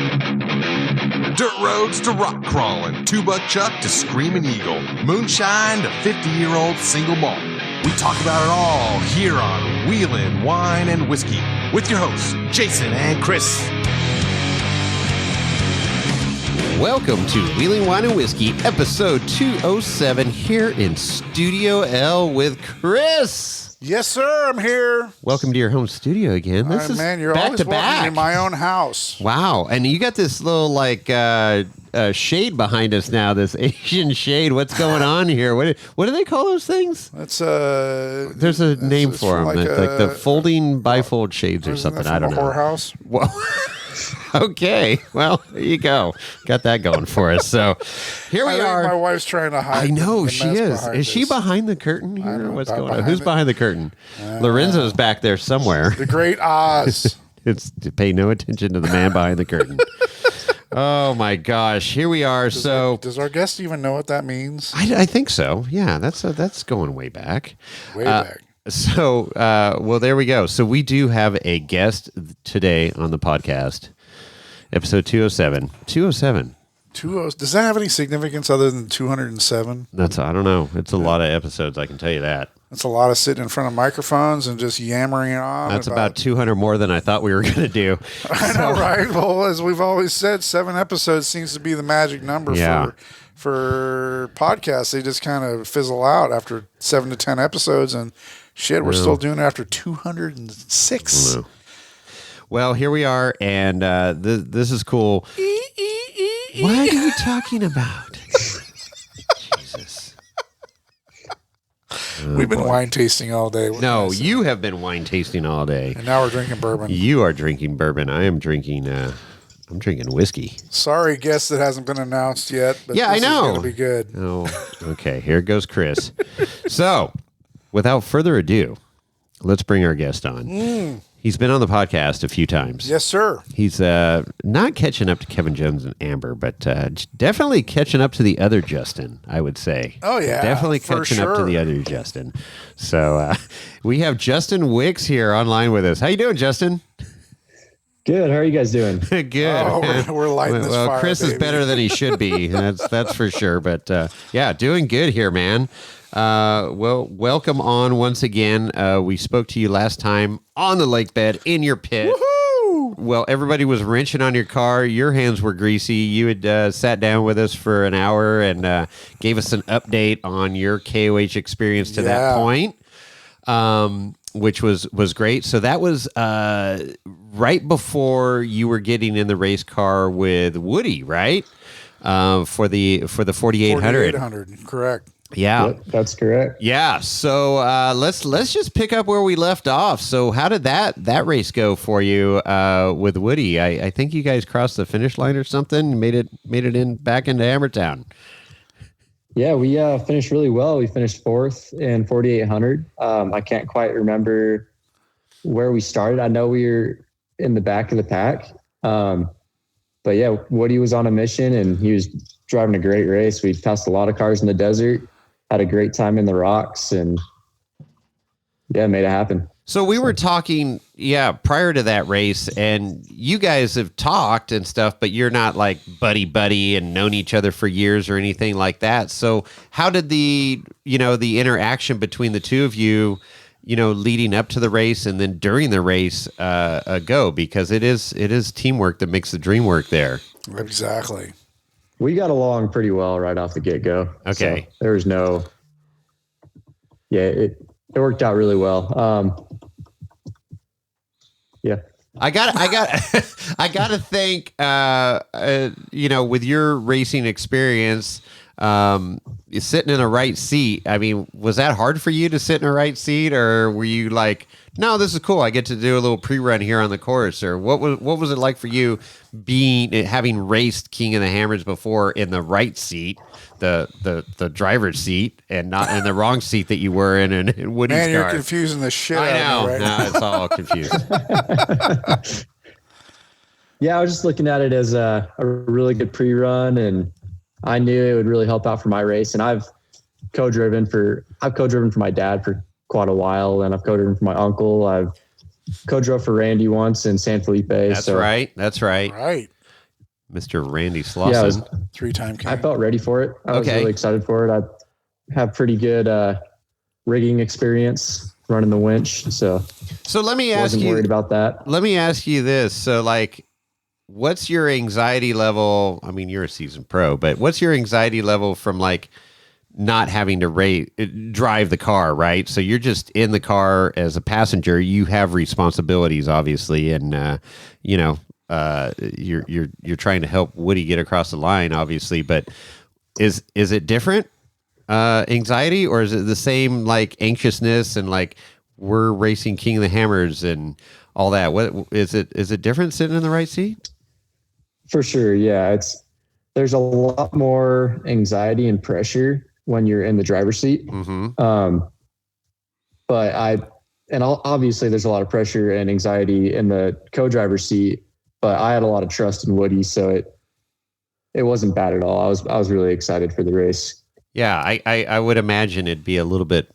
Dirt roads to rock crawling, two-buck chuck to screaming eagle, moonshine to 50-year-old single malt. We talk about it all here on Wheelin' Wine and Whiskey with your hosts, Jason and Chris. Welcome to Wheelin' Wine and Whiskey, episode 207, here in Studio L with Chris. Yes, sir. I'm here. Welcome to your home studio again. This is man, you're back always to welcome back in my own house. Wow, and you got this little shade behind us now. This Asian shade. What's going on here? What do they call those things? It's There's a name for them, like the folding bifold shades or something. I don't know. Whorehouse. Well. Okay, well, there you go. Got that going for us. So here we are. My wife's trying to hide. I know she is. Is she this. behind the curtain here? I don't know, What's not going on? behind Who's it. behind the curtain? Lorenzo's back there somewhere. The Great Oz. It's to pay no attention to the man behind the curtain. Oh my gosh, here we are. Does our guest even know what that means? I think so. Yeah, that's going way back. Way back. So, well, there we go. So we do have a guest today on the podcast. Episode 207. 207. Does that have any significance other than 207? I don't know. It's a lot of episodes, I can tell you that. That's a lot of sitting in front of microphones and just yammering it on. That's about 200 more than I thought we were going to do. I know, right? Well, as we've always said, 7 episodes seems to be the magic number for podcasts. They just kind of fizzle out after 7 to 10 episodes, and shit, we're still doing it after 206. Well, here we are, and this is cool. What are you talking about? Jesus. We've been wine tasting all day. No, you have been wine tasting all day. And now we're drinking bourbon. You are drinking bourbon. I am drinking, I'm drinking whiskey. Sorry, guest that hasn't been announced yet. But yeah, I know. It's going to be good. Oh, okay. Here goes Chris. So, without further ado, let's bring our guest on. He's been on the podcast a few times. Yes, sir. He's not catching up to Kevin Jones and Amber, but definitely catching up to the other Justin, I would say. Oh, yeah. Definitely catching up to the other Justin. So we have Justin Wicks here online with us. How you doing, Justin? Good. How are you guys doing? Good. Oh, we're lighting this fire, Chris baby. is better than he should be. That's for sure. But yeah, doing good here, man. Well, welcome on once again. We spoke to you last time on the lake bed in your pit. Woohoo! Well, everybody was wrenching on your car. Your hands were greasy. You had sat down with us for an hour and gave us an update on your KOH experience to that point, which was great. So that was right before you were getting in the race car with Woody, right? For the 4800. 4800, correct. Yeah, Yep, that's correct. Yeah. So let's just pick up where we left off. So how did that race go for you with Woody? I think you guys crossed the finish line or something. Made it back into Hammertown. Yeah, we finished really well. We finished 4th in 4800. I can't quite remember where we started. I know we were in the back of the pack. But yeah, Woody was on a mission and he was driving a great race. We passed a lot of cars in the desert, had a great time in the rocks, and yeah, made it happen. So we were talking, prior to that race, and you guys have talked and stuff, but you're not like buddy and known each other for years or anything like that. So how did the interaction between the two of you, leading up to the race and then during the race go? Because it is teamwork that makes the dream work there. Exactly. We got along pretty well right off the get-go. Okay. So there was it worked out really well. Yeah. I got to think, with your racing experience, sitting in a right seat. I mean, was that hard for you to sit in a right seat, or were you like, no, this is cool, I get to do a little pre-run here on the course? Or what was it like for you having raced King of the Hammers before in the right seat, the driver's seat, and not in the wrong seat that you were in Woody's car? Man, you're confusing the shit I know. out of me right now. No, it's all confused. Yeah, I was just looking at it as a really good pre-run, and I knew it would really help out for my race. And I've co-driven for my dad for quite a while, and I've co-driven for my uncle. I've co-drove for Randy once in San Felipe. That's right. Right. Mr. Randy Yeah, Slauson. 3-time king. I felt ready for it. I was Okay. really excited for it. I have pretty good rigging experience running the winch, so let me ask wasn't you. worried about that. Let me ask you this. So, like, what's your anxiety level? I mean, you're a seasoned pro, but what's your anxiety level from like not having to drive the car, right? So you're just in the car as a passenger. You have responsibilities, obviously, and you're trying to help Woody get across the line, obviously. But is it different anxiety, or is it the same like anxiousness and like we're racing King of the Hammers and all that? What is it? Is it different sitting in the right seat? For sure, yeah. There's a lot more anxiety and pressure when you're in the driver's seat. Mm-hmm. Obviously there's a lot of pressure and anxiety in the co-driver's seat, but I had a lot of trust in Woody, so it wasn't bad at all. I was really excited for the race. Yeah, I would imagine it'd be a little bit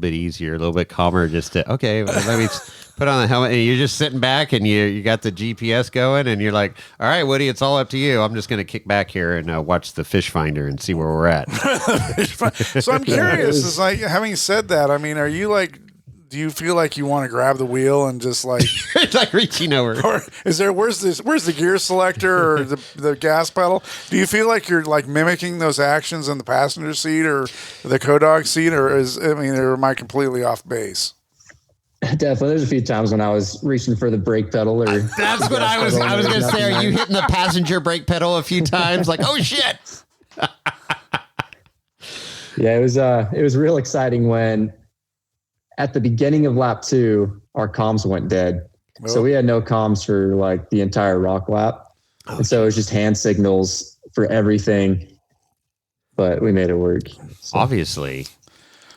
easier, a little bit calmer, just to let me put on the helmet, and you're just sitting back and you got the GPS going, and you're like, all right, Woody, it's all up to you. I'm just going to kick back here and watch the fish finder and see where we're at. So I'm curious, is like, having said that, I mean, are you like, do you feel like you want to grab the wheel and just like it's like reaching over? Or is there where's the gear selector or the gas pedal? Do you feel like you're like mimicking those actions in the passenger seat or the co-dog seat, or am I completely off base? Definitely, there's a few times when I was reaching for the brake pedal, or that's what I was going to say. Are you hitting the passenger brake pedal a few times? Like, oh shit! Yeah, it was real exciting when at the beginning of lap 2, our comms went dead. Oh. So we had no comms for like the entire rock lap. Oh, and so it was just hand signals for everything, but we made it work. So. Obviously.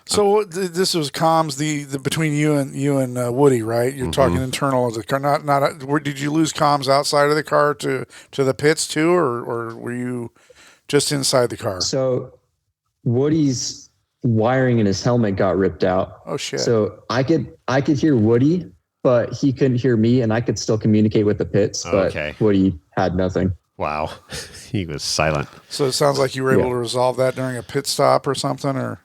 So this was comms the between you and Woody, right? You're talking internal of the car. Did you lose comms outside of the car to the pits too, or were you just inside the car? So Woody's wiring in his helmet got ripped out. Oh shit! So I could hear Woody, but he couldn't hear me, and I could still communicate with the pits. But Woody had nothing. Wow, he was silent. So it sounds like you were able to resolve that during a pit stop or something, or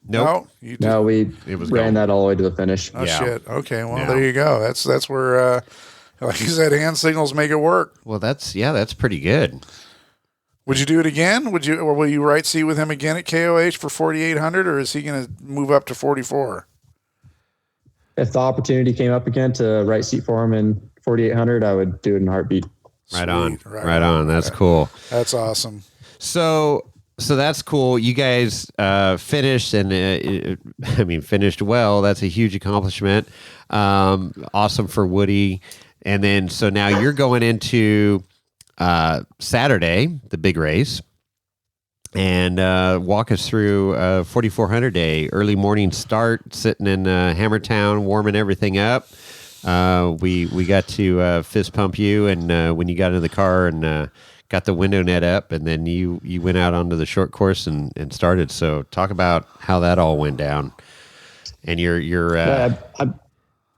nope. No, we ran that all the way to the finish. Oh shit! Okay, well there you go. That's where, like you said, hand signals make it work. Well, that's pretty good. Would you do it again? Will you right seat with him again at KOH for 4,800, or is he going to move up to 44? If the opportunity came up again to right seat for him in 4,800, I would do it in a heartbeat. Right on. That's cool. That's awesome. So that's cool. You guys finished, and finished well. That's a huge accomplishment. Awesome for Woody. And then so now you're going into Saturday, the big race, and walk us through 4,400 day, early morning start, sitting in Hammertown, warming everything up. We got to fist pump you, and when you got into the car and got the window net up, and then you went out onto the short course and started. So talk about how that all went down. And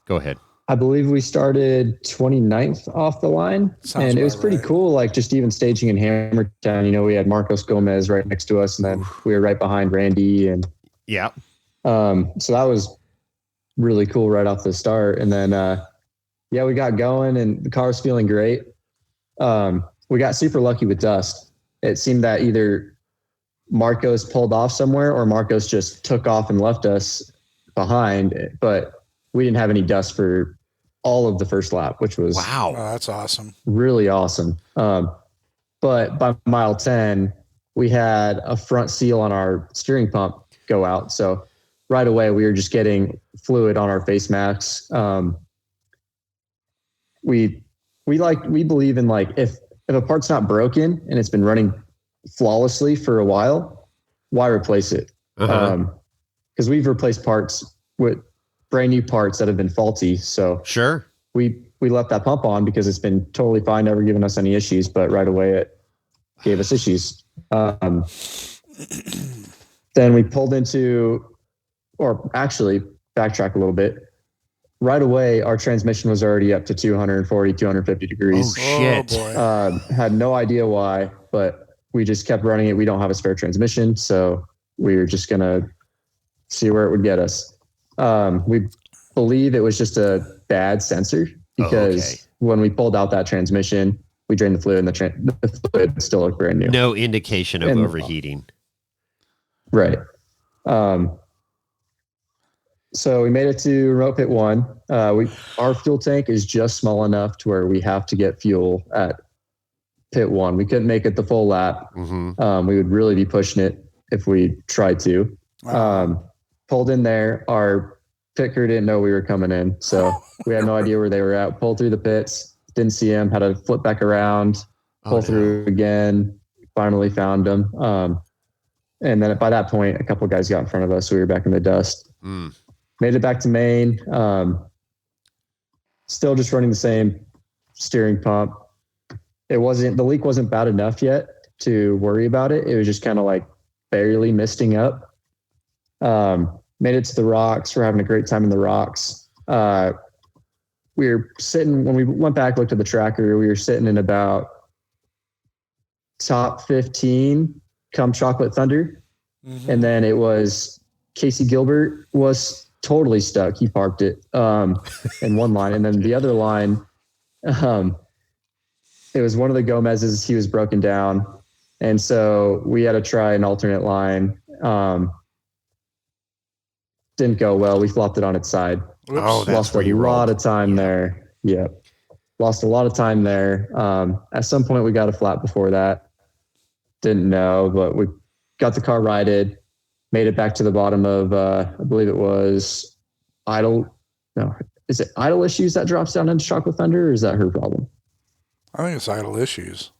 go ahead. I believe we started 29th off the line. It was pretty cool. Like just even staging in Hammertown, we had Marcos Gomez right next to us, and then we were right behind Randy. And so that was really cool right off the start. And then, we got going and the car was feeling great. We got super lucky with dust. It seemed that either Marcos pulled off somewhere or Marcos just took off and left us behind, but we didn't have any dust for all of the first lap, which was wow. Oh, that's awesome. Really awesome. But by mile 10, we had a front seal on our steering pump go out. So right away we were just getting fluid on our face masks. We believe in like, if a part's not broken and it's been running flawlessly for a while, why replace it? Because we've replaced parts with brand new parts that have been faulty. So sure, we left that pump on because it's been totally fine, never given us any issues, but right away it gave us issues. Then we pulled into, or actually backtrack a little bit. right away, our transmission was already up to 240, 250 degrees. Oh, shit. Oh, boy. Had no idea why, but we just kept running it. We don't have a spare transmission, so we were just going to see where it would get us. We believe it was just a bad sensor because when we pulled out that transmission, we drained the fluid and the fluid still looked brand new. No indication of overheating. Right. So we made it to remote pit 1. Our fuel tank is just small enough to where we have to get fuel at pit 1. We couldn't make it the full lap. Mm-hmm. We would really be pushing it if we tried to. Pulled in there. Our pit crew didn't know we were coming in, so we had no idea where they were at. Pulled through the pits, didn't see them, had to flip back around, pull through again, finally found them. And then by that point, a couple of guys got in front of us, so we were back in the dust. Made it back to Maine. Still just running the same steering pump. The leak wasn't bad enough yet to worry about it. It was just kind of like barely misting up. Made it to the rocks. We're having a great time in the rocks. We were sitting, when we went back, looked at the tracker, we were sitting in about top 15 come Chocolate Thunder. Mm-hmm. And then it was Casey Gilbert was totally stuck. He parked it in one line. And then the other line, it was one of the Gomez's. He was broken down. And so we had to try an alternate line. Didn't go well. We flopped it on its side. Lost a lot of time there. Yeah. Lost a lot of time there. At some point we got a flat before that. Didn't know, but we got the car righted, made it back to the bottom of, I believe it was is it idle issues that drops down into Chocolate Thunder, or is that her problem? I think it's idle issues.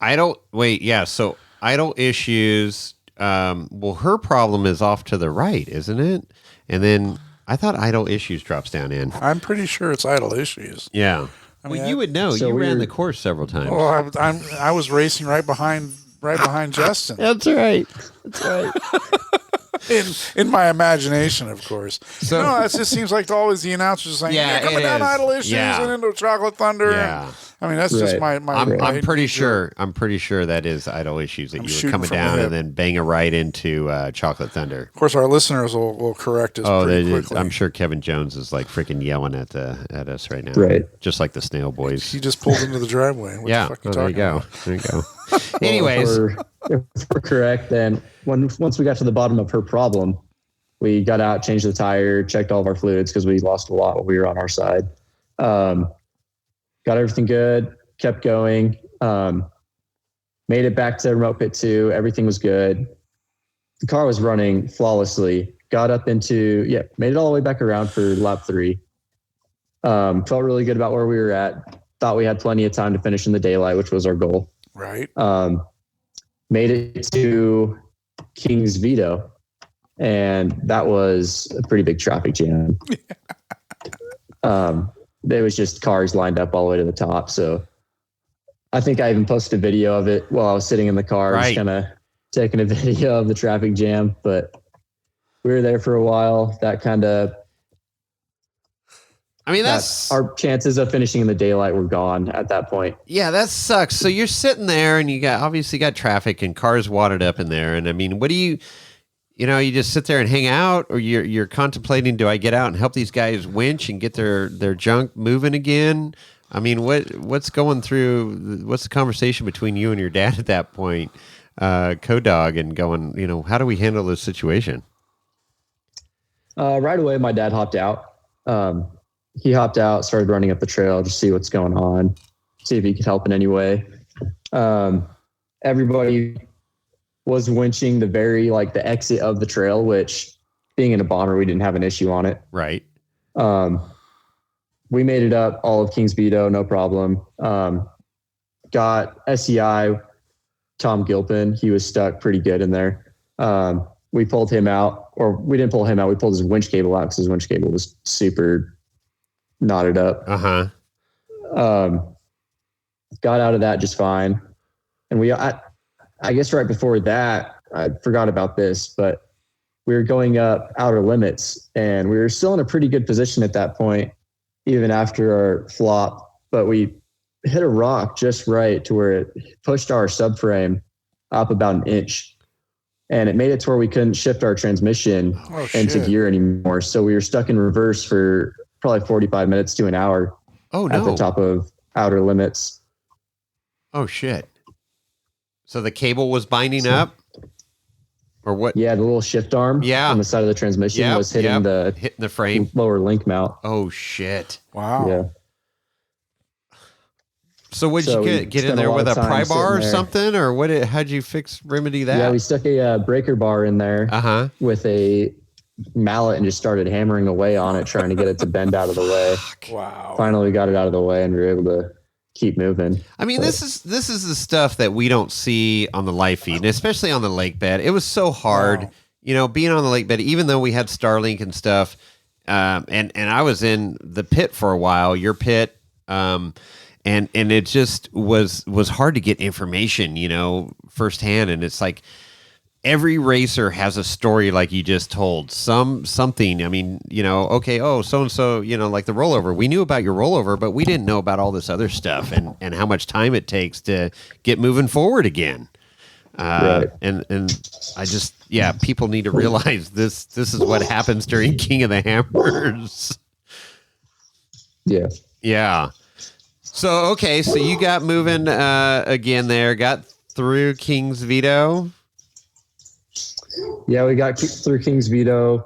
So idle issues. Well, her problem is off to the right, isn't it? And then I thought idle issues drops down in. I'm pretty sure it's idle issues. Yeah. You would know. So you ran the course several times. Well, I was racing right behind Justin. That's right. In my imagination, of course. So no, it just seems like always the announcers saying, "You're coming down idle issues and into Chocolate Thunder." Yeah. And, that's just my. I'm pretty sure. I'm pretty sure that is idle issues that you were coming down and then bang a right into Chocolate Thunder. Of course, our listeners will correct us. Pretty quickly. I'm sure Kevin Jones is like freaking yelling at us right now. Right. Just like the Snail Boys. He just pulled into the driveway. There you go. Anyways, if we're correct, then once we got to the bottom of her problem, we got out, changed the tire, checked all of our fluids because we lost a lot while we were on our side. Got everything good, kept going, made it back to remote pit 2. Everything was good. The car was running flawlessly. Got up into, made it all the way back around for lap 3. Felt really good about where we were at. Thought we had plenty of time to finish in the daylight, which was our goal. Right. Made it to King's Veto, and that was a pretty big traffic jam. There was just cars lined up all the way to the top. So I think I even posted a video of it while I was sitting in the car, just kind of taking a video of the traffic jam. But we were there for a while. That kind of, that's our chances of finishing in the daylight were gone at that point. Yeah, that sucks. So you're sitting there and you obviously got traffic and cars wadded up in there. And I mean, what do you just sit there and hang out, or you're contemplating, do I get out and help these guys winch and get their junk moving again? I mean, what's going through, what's the conversation between you and your dad at that point, co-dog, and going, how do we handle this situation? Right away, my dad hopped out. He hopped out, started running up the trail to see what's going on, see if he could help in any way. Everybody was winching the exit of the trail, which being in a bomber, we didn't have an issue on it. Right. We made it up all of Kings Veto, no problem. Got SEI, Tom Gilpin. He was stuck pretty good in there. We pulled him out, or we didn't pull him out. We pulled his winch cable out because his winch cable was super knotted up. Got out of that just fine. And I guess right before that, I forgot about this, but we were going up outer limits, and we were still in a pretty good position at that point. even after our flop, but we hit a rock just right to where it pushed our subframe up about an inch. And it made it to where we couldn't shift our transmission into gear anymore. So we were stuck in reverse for probably 45 minutes to an hour at the top of outer limits. Oh, shit. So the cable was binding up? Or what? Yeah, the little shift arm on the side of the transmission was hitting the frame, lower link mount. Oh, shit. Wow. Yeah. So would you get in there with a pry bar or something, or what? How'd you remedy that? Yeah, we stuck a breaker bar in there with a mallet and just started hammering away on it, trying to get it to bend out of the way. Wow! Finally, we got it out of the way, and we were able to keep moving. I mean, this is the stuff that we don't see on the live feed, and especially on the lake bed. It was so hard, being on the lake bed, even though we had Starlink and stuff. And I was in the pit for a while, your pit. And it just was hard to get information, firsthand. And it's like every racer has a story like you just told. Something. I mean, okay, so-and-so, like the rollover. We knew about your rollover, but we didn't know about all this other stuff and how much time it takes to get moving forward again. Right. And I just, people need to realize this is what happens during King of the Hammers. Yeah. Yeah. So, okay, so you got moving again there, got through King's Veto. Yeah, we got through King's Veto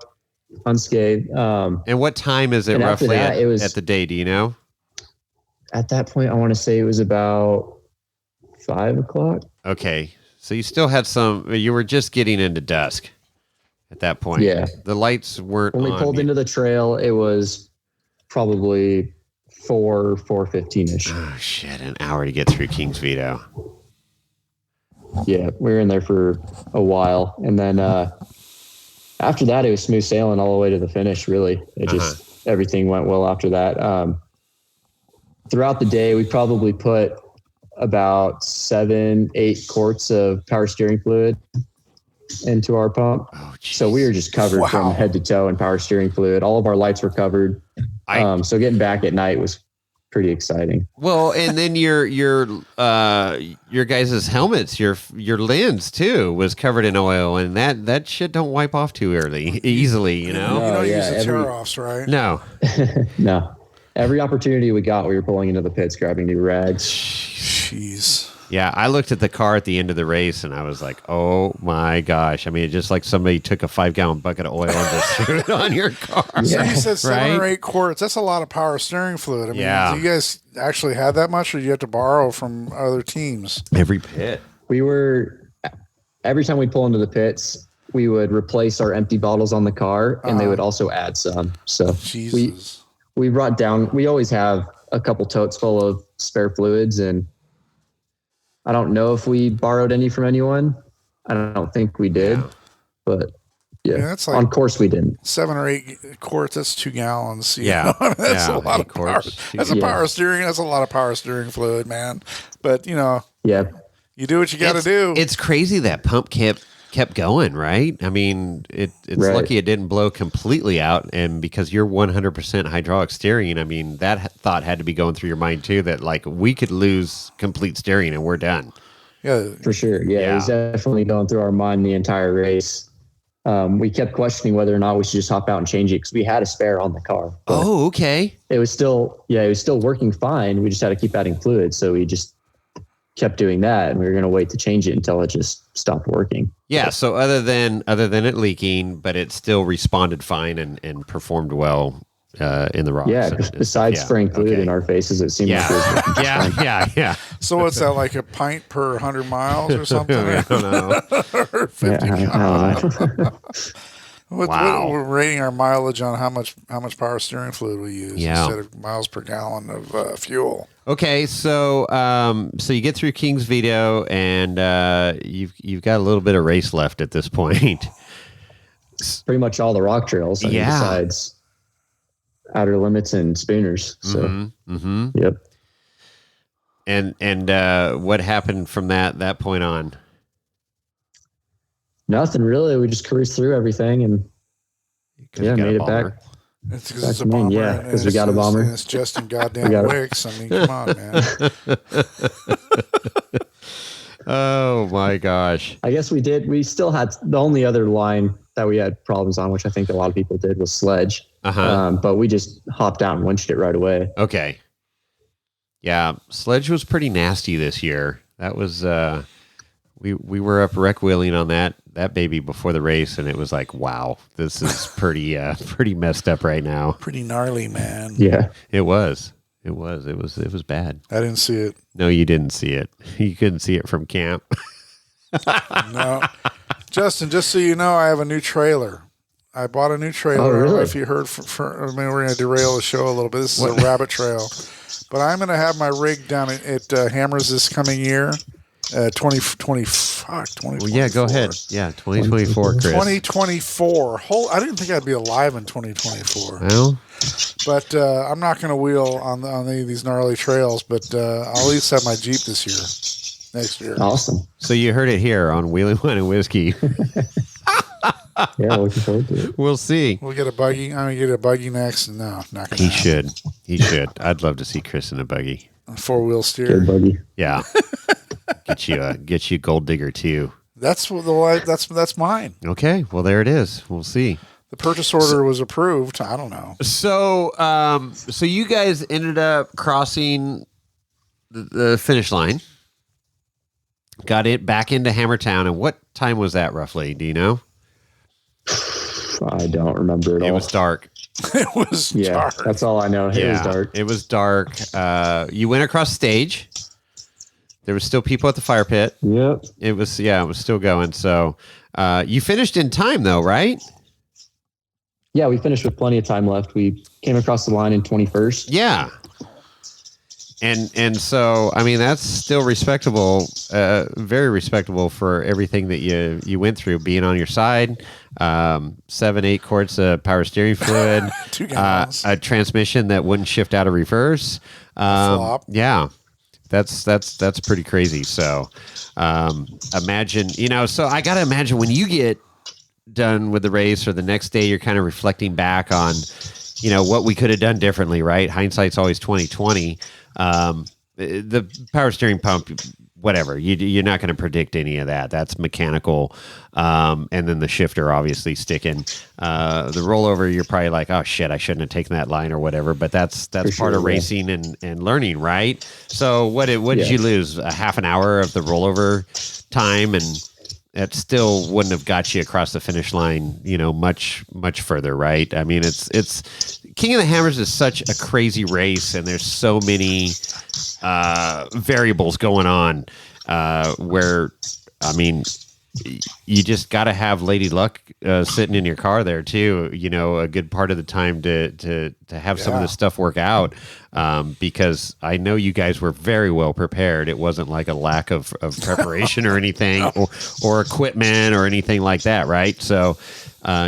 unscathed. And what time is it roughly that, at the day, do you know? At that point, I want to say it was about 5 o'clock. Okay, so you still had you were just getting into dusk at that point. Yeah. The lights weren't on. When we pulled into the trail, it was probably 4:15ish. Oh shit! An hour to get through King's Veto. Yeah, we were in there for a while, and then after that, it was smooth sailing all the way to the finish. Really, it just everything went well after that. Throughout the day, we probably put about 7-8 quarts of power steering fluid into our pump. Oh, so we were just covered from head to toe in power steering fluid. All of our lights were covered. So getting back at night was pretty exciting. Well, and then your guys' helmets, your lens too, was covered in oil, and that shit don't wipe off too easily, You don't use the tear-offs, right? No. No. Every opportunity we got, we were pulling into the pits, grabbing new rags. Jeez. Yeah, I looked at the car at the end of the race, and I was like, "Oh my gosh!" I mean, it's just like somebody took a 5-gallon bucket of oil and just threw it on your car. So you said 7 or 8 quarts. That's a lot of power steering fluid. I mean, do you guys actually have that much, or do you have to borrow from other teams? Every pit. Every time we pull into the pits, we would replace our empty bottles on the car, and they would also add some. So we brought down. We always have a couple totes full of spare fluids, and I don't know if we borrowed any from anyone. I don't think we did, but that's like on course we didn't. 7 or 8 quarts. That's 2 gallons. That's a lot of power. That's a power steering. That's a lot of power steering fluid, man. But you do what you got to do. It's crazy that pump kept going, right? I mean, it's lucky it didn't blow completely out, and because you're 100% hydraulic steering, I mean, that thought had to be going through your mind too, that like we could lose complete steering and we're done. Yeah, for sure. Yeah, it was definitely going through our mind the entire race. We kept questioning whether or not we should just hop out and change it because we had a spare on the car. Oh, okay. It was still working fine. We just had to keep adding fluid, so we just kept doing that, and we were going to wait to change it until it just stopped working. Yeah. So other than it leaking, but it still responded fine and performed well in the rocks. Yeah. Besides spraying fluid in our faces, it seemed like it was working just fine. Yeah. So what's that, like a pint per 100 miles or something? I don't know. Or 50 gallons. Wow. We're rating our mileage on how much power steering fluid we use instead of miles per gallon of fuel. Okay, so so you get through King's Veto, and you've got a little bit of race left at this point. Pretty much all the rock trails, besides outer limits and spooners. So, yep. And what happened from that point on? Nothing really. We just cruised through everything and made it back. It's because it's a bomber. Yeah, because we got a bomber. And it's Justin goddamn Wicks. I mean, come on, man. Oh my gosh. I guess we did. We still had the only other line that we had problems on, which I think a lot of people did, was sledge. But we just hopped out and winched it right away. Okay. Yeah, sledge was pretty nasty this year. That was we were up wreck wheeling on that baby before the race, and it was like, wow, this is pretty pretty messed up right now. Pretty gnarly, man. Yeah, it was. It was bad. I didn't see it. No, you didn't see it. You couldn't see it from camp. No. Justin, just so you know, I have a new trailer. I bought a new trailer. Oh, really? I don't know if you heard I mean, we're going to derail the show a little bit. This is a rabbit trail. But I'm going to have my rig down at Hammers this coming year. 2024. Well, yeah, go ahead. Yeah, 2024, Chris. 2024. I didn't think I'd be alive in 2024. Well, but I'm not going to wheel on any of these gnarly trails, but I'll at least have my Jeep this year, next year. Awesome. So you heard it here on Wheeling Wine and Whiskey. Yeah, looking forward to it. We'll see. We'll get a buggy. I'm going to get a buggy next. No, not going to. He should. I'd love to see Chris in a buggy. A 4-wheel steer. Good buggy. Yeah. Get you a gold digger too. That's mine. Okay, well there it is. We'll see. The purchase order was approved. I don't know. So you guys ended up crossing the finish line. Got it back into Hammertown, and what time was that roughly? Do you know? I don't remember at all. It was dark. It was dark. That's all I know. It was dark. It was dark. You went across stage. There was still people at the fire pit. Yep. It was still going. So you finished in time though, right? Yeah, we finished with plenty of time left. We came across the line in 21st. Yeah. And so, I mean, that's still respectable, very respectable for everything that you went through, being on your side, 7-8 quarts of power steering fluid, 2 gallons. a transmission that wouldn't shift out of reverse. Flop. Yeah, that's pretty crazy. So imagine, so I got to imagine when you get done with the race or the next day, you're kind of reflecting back on, what we could have done differently, right? Hindsight's always 20/20. The power steering pump, whatever, you're not going to predict any of that. That's mechanical. And then the shifter obviously sticking. The rollover, you're probably like, oh shit, I shouldn't have taken that line or whatever, but that's part of racing and learning, right? So what did you lose? A half an hour of the rollover time, and that still wouldn't have got you across the finish line, much, much further, right? I mean, it's King of the Hammers is such a crazy race, and there's so many variables going on where, I mean, you just got to have Lady Luck sitting in your car there too, a good part of the time to have some of this stuff work out, because I know you guys were very well prepared. It wasn't like a lack of preparation or anything or equipment or anything like that, right? So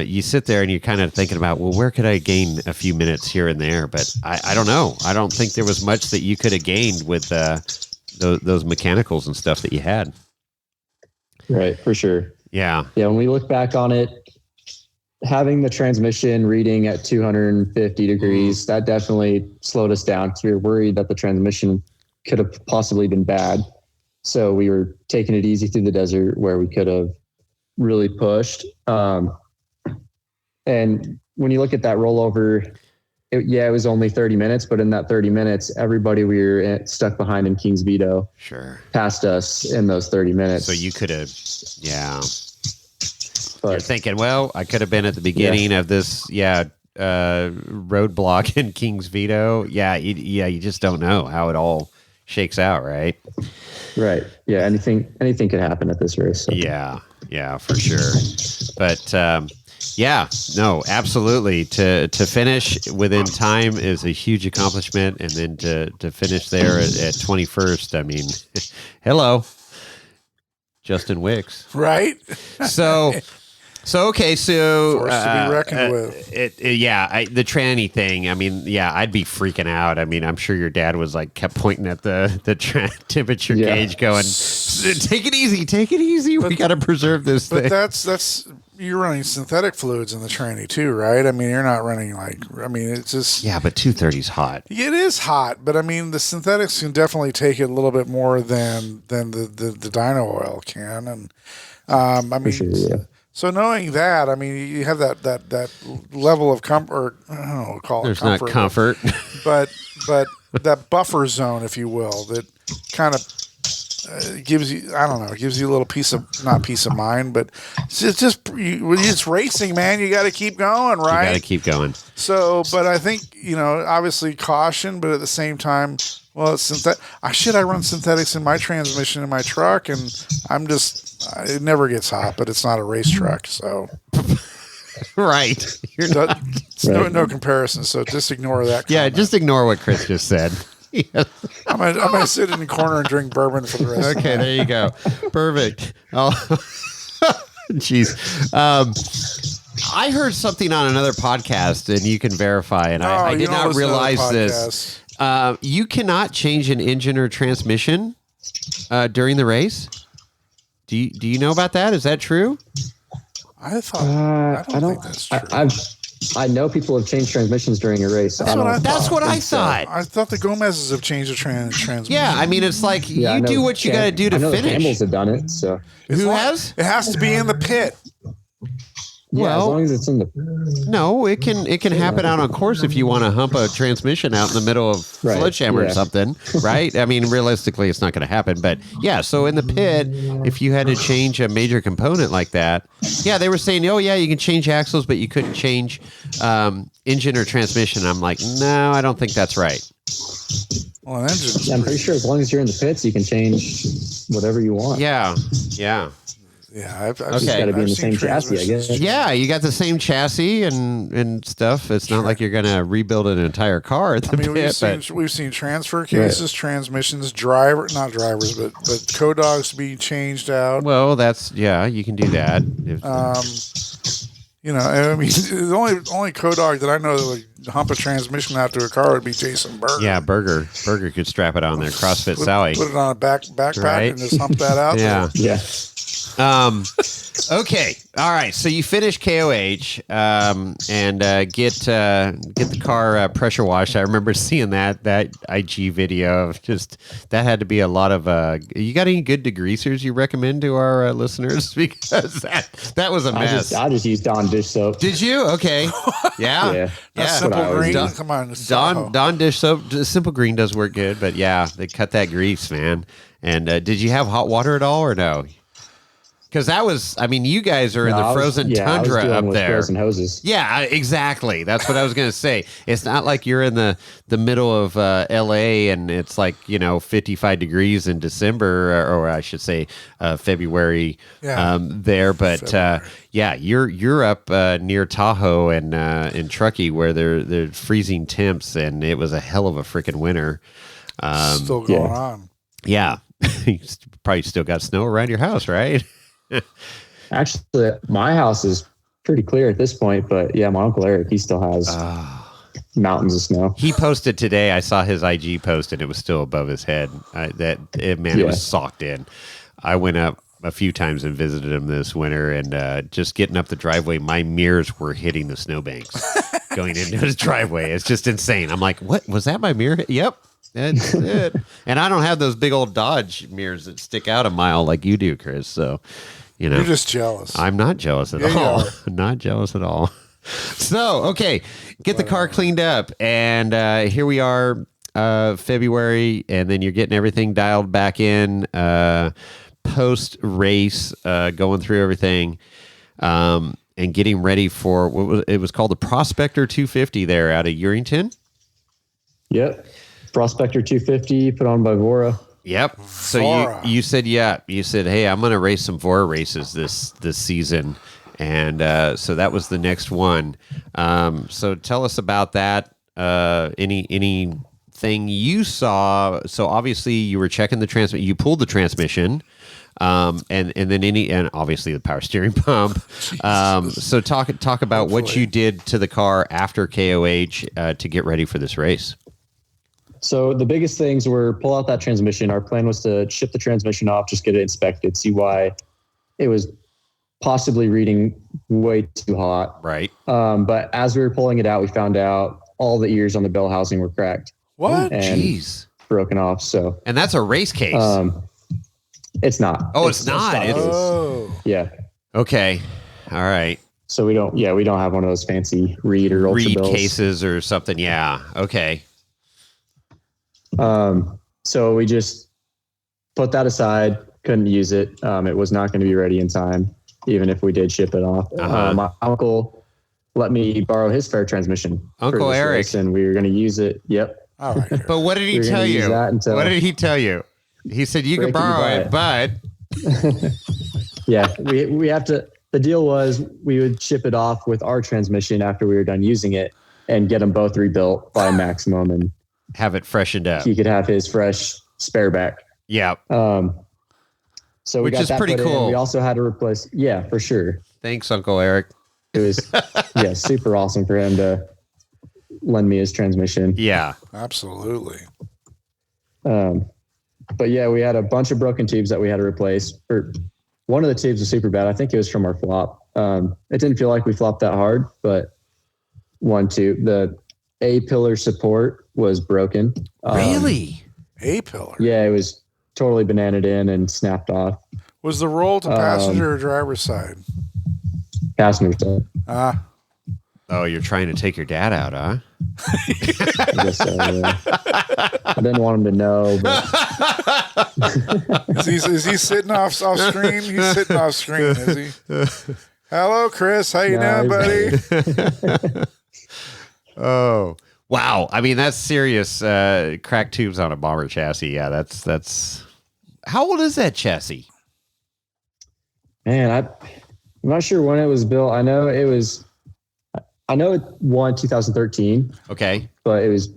you sit there and you're kind of thinking about, well, where could I gain a few minutes here and there? But I don't know. I don't think there was much that you could have gained with those mechanicals and stuff that you had. Right, for sure. Yeah. Yeah, when we look back on it, having the transmission reading at 250 degrees, that definitely slowed us down because we were worried that the transmission could have possibly been bad. So we were taking it easy through the desert where we could have really pushed. And when you look at that rollover, it was only 30 minutes, but in that 30 minutes, everybody we were stuck behind in King's Vito passed us in those 30 minutes. So you could have, But, you're thinking, well, I could have been at the beginning of this, roadblock in King's Vito. You just don't know how it all shakes out, right? Right. Yeah. Anything could happen at this race. So. Yeah, for sure. But no, absolutely. To finish within time is a huge accomplishment, and then to finish there at 21st. I mean, hello, Justin Wicks, right? So okay, so force to be reckoned with. The tranny thing. I mean, I'd be freaking out. I mean, I'm sure your dad was kept pointing at the temperature gauge, going, "Take it easy, take it easy. We got to preserve this thing." But that's you're running synthetic fluids in the tranny too, right? I mean, you're not running it's just but 230's hot. it is hot, but I mean, the synthetics can definitely take it a little bit more than the dyno oil can, and I mean, sure, yeah. so knowing that, I mean, you have that level of comfort. I don't know, call it There's comfort, not comfort. but that buffer zone, if you will, that kind of gives you, I don't know, gives you a little not peace of mind, but it's racing, man. You got to keep going, right? You got to keep going. So, but I think, obviously caution, but at the same time, well, it's synthetic. I run synthetics in my transmission in my truck, and it never gets hot, but it's not a race truck, so. Right. It's no comparison, so just ignore that comment. Yeah, just ignore what Chris just said. Yes. I'm gonna sit in the corner and drink bourbon for the rest. Okay, there you go. Perfect. Oh, jeez. I heard something on another podcast, and you can verify. And I did not realize this. You cannot change an engine or transmission during the race. Do you know about that? Is that true? I don't think that's true. I know people have changed transmissions during a race. That's what I thought. I thought the Gomez's have changed the transmission. Yeah, I mean, it's like you do what you got to do to finish. The Campbells have done it. So who has? It has to be in the pit. Yeah, as long as it's in the. No, it can happen out on course if you want to hump a transmission out in the middle of sledgehammer or something, right? I mean, realistically, it's not going to happen, but yeah. So in the pit, if you had to change a major component like that, yeah, they were saying, oh yeah, you can change axles, but you couldn't change engine or transmission. I'm like, no, I don't think that's right. Well, an engine. Yeah, I'm pretty sure as long as you're in the pits, you can change whatever you want. Yeah. Yeah, I've got to be in the same chassis, I guess. Yeah, you got the same chassis and stuff. It's not like you're going to rebuild an entire car at the pit. We've seen transfer cases, transmissions, not drivers, but co-dogs being changed out. Well, you can do that. I mean, the only co-dog that I know that would hump a transmission out to a car would be Jason Berger. Yeah, Berger could strap it on there. CrossFit Sally. Put it on a backpack and just hump that out. Yeah. Okay. All right. So you finish KOH and get the car pressure washed. I remember seeing that IG video of just that had to be a lot of. You got any good degreasers you recommend to our listeners? Because that was a mess. I just used Dawn dish soap. Did you? Okay. Yeah. Simple Green. Come on. Dawn dish soap. Simple Green does work good, but yeah, they cut that grease, man. And did you have hot water at all or no? Because that was, I mean, you guys are in the frozen tundra up there. Frozen hoses. Yeah, exactly. That's what I was going to say. It's not like you're in the middle of LA and it's like, 55 degrees in December, or I should say February there. But you're up near Tahoe and Truckee where they're freezing temps, and it was a hell of a freaking winter. Still going on. Yeah. You probably still got snow around your house, right? Actually, my house is pretty clear at this point, but yeah, my Uncle Eric, he still has mountains of snow. He posted today. I saw his IG post, and it was still above his head. It was socked in. I went up a few times and visited him this winter, and just getting up the driveway, my mirrors were hitting the snowbanks going into his driveway. It's just insane. I'm like, what was that? My mirror? Yep. That's it. And I don't have those big old Dodge mirrors that stick out a mile like you do, Chris. So, you're just jealous. I'm not jealous at all. Not jealous at all. So, okay, get the car cleaned up, and here we are, February, and then you're getting everything dialed back in post race, going through everything, and getting ready for it was called the Prospector 250 there out of Urington. Yep. Prospector 250 put on by VORRA. Yep. So you said, hey, I'm going to race some VORRA races this season. And so that was the next one. So tell us about that. Anything you saw? So obviously you were checking the transmission. You pulled the transmission. And then obviously the power steering pump. So talk about what you did to the car after KOH to get ready for this race. So the biggest things were pull out that transmission. Our plan was to ship the transmission off, just get it inspected, see why it was possibly reading way too hot. Right. But as we were pulling it out, we found out all the ears on the bell housing were cracked. What? And Jeez. broken off. So, And that's a race case. it's not. Oh, it's not. Yeah. Okay. All right. So we don't have one of those fancy read or ultra Read bills. cases or something. Yeah. Okay. So we just put that aside, couldn't use it. It was not going to be ready in time, even if we did ship it off. My uncle let me borrow his fair transmission. Uncle Eric. Race, and we were going to use it. Yep. All right. But what did he tell you? What did he tell you? He said you can borrow it, but yeah, we have to. The deal was we would ship it off with our transmission after we were done using it and get them both rebuilt by maximum, and have it freshened up. he could have his fresh spare back. Yeah. So we Which got is that pretty put in. cool. We also had to replace. Yeah, for sure. Thanks, Uncle Eric. It was super awesome for him to lend me his transmission. Yeah. Absolutely. But yeah, we had a bunch of broken tubes that we had to replace. One of the tubes was super bad. I think it was from our flop. It didn't feel like we flopped that hard, but one tube, the A pillar support was broken. Really? A pillar. Yeah, it was totally bananaed in and snapped off. Was the roll to passenger or driver's side? Passenger side. Oh, you're trying to take your dad out, huh? I guess so, yeah. I didn't want him to know, but Is he sitting off screen? He's sitting off screen, is he? Hello, Chris. How you doing, buddy? Oh, wow. I mean, that's serious. Cracked tubes on a bomber chassis. Yeah, that's. How old is that chassis? man, I'm not sure when it was built. I know it won 2013. Okay. But it was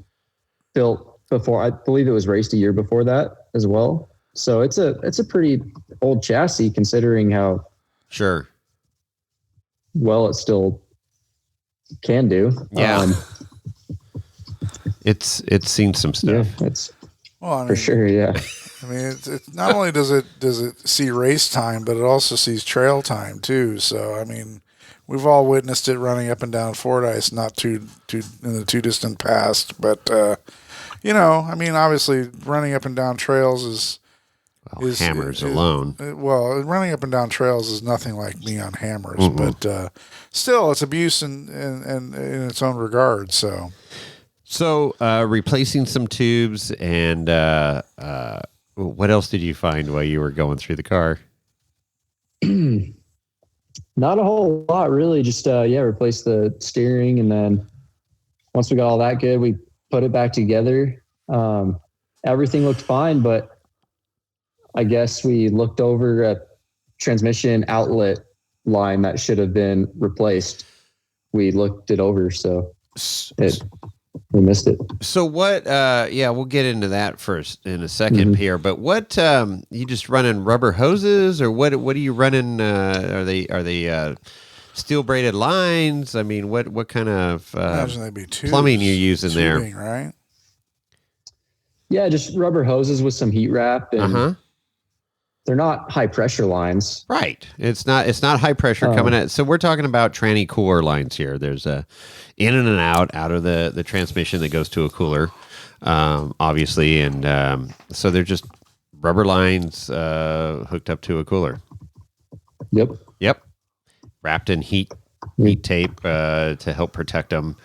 built before. I believe it was raced a year before that as well. So it's a pretty old chassis considering how Sure. well it still can do. Yeah. It's seen some stuff. Yeah, it's Well, I mean, for sure. Yeah. I mean, it's not only does it see race time, but it also sees trail time too. So I mean, we've all witnessed it running up and down Fordyce, not too in the too distant past. But you know, I mean, obviously, running up and down trails is hammers alone. Well, running up and down trails is nothing like me on hammers, but still, it's abuse in its own regard. So replacing some tubes and what else did you find while you were going through the car? Not a whole lot, really. Just replace the steering, and then once we got all that good, we put it back together. Everything looked fine, but I guess we looked over a transmission outlet line that should have been replaced. We looked it over, so we missed it. So what? We'll get into that first in a second here. But what? You just running rubber hoses, or what? What are you running? Are they steel braided lines? I mean, what kind of imagine they'd be plumbing you using tubing, there? Right? Yeah, just rubber hoses with some heat wrap, and they're not high pressure lines. Right. It's not high pressure coming at. So we're talking about tranny cooler lines here. There's a in and an out of the transmission that goes to a cooler, obviously, and so they're just rubber lines hooked up to a cooler. Yep. Wrapped in heat tape to help protect them.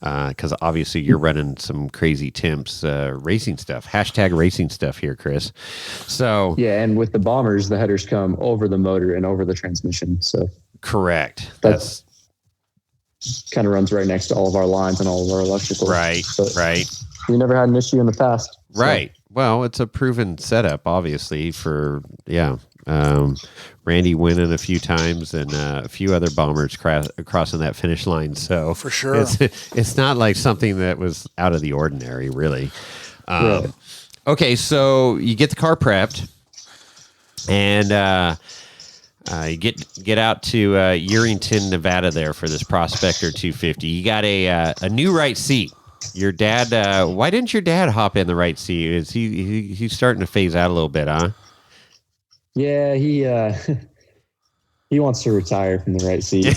Because obviously you're running some crazy temps, racing stuff. # racing stuff here, Chris. So yeah, and with the bombers, the headers come over the motor and over the transmission. So correct. That's kind of runs right next to all of our lines and all of our electrical. Right. But right. We never had an issue in the past. So. Right. Well, it's a proven setup, obviously. Randy winning a few times and a few other bombers crossing that finish line. So for sure, it's not like something that was out of the ordinary, really. Right. Okay, so you get the car prepped, and you get out to Urington, Nevada, there for this Prospector 250. You got a new right seat. Your dad. Why didn't your dad hop in the right seat? Is he's starting to phase out a little bit, huh? Yeah, He wants to retire from the right seat.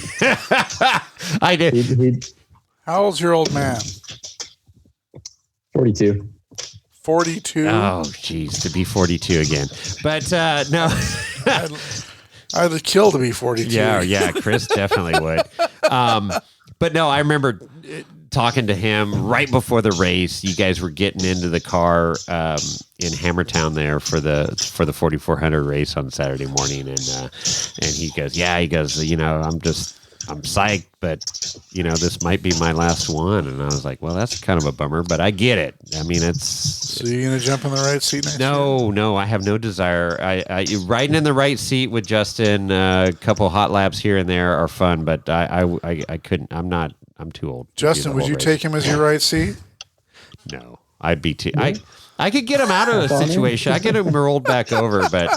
I did. How old's your old man? 42. 42. Oh, geez, to be 42 again. But no. I'd kill to be 42. Yeah, Chris definitely would. But no, I remember talking to him right before the race. You guys were getting into the car in Hammertown there for the 4400 race on Saturday morning, and he goes, I'm psyched, but this might be my last one. And I was like, well, that's kind of a bummer, but I get it. I mean, So you gonna jump in the right seat next year? No, I have no desire. I riding in the right seat with Justin, a couple hot laps here and there are fun, but I couldn't. I'm too old. Justin, would you take him as your right seat? No, I'd be too. I could get him out of a situation. I get him rolled back over, but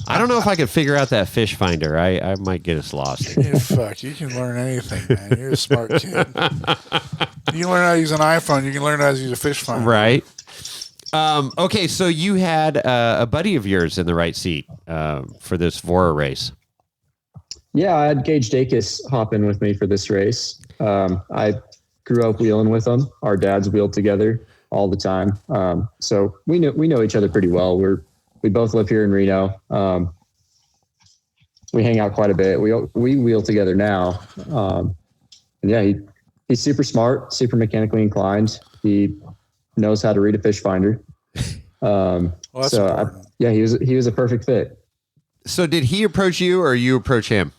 I don't know if I could figure out that fish finder. I might get us lost. You can learn anything, man. You're a smart kid. You can learn how to use an iPhone. You can learn how to use a fish finder. Right. Okay, so you had a buddy of yours in the right seat for this VORRA race. Yeah, I had Gage Dacus hop in with me for this race. I grew up wheeling with him. Our dads wheeled together all the time. So we know each other pretty well. We both live here in Reno. We hang out quite a bit. We wheel together now. And yeah, he's super smart, super mechanically inclined. He knows how to read a fish finder. He was a perfect fit. So did he approach you or you approach him?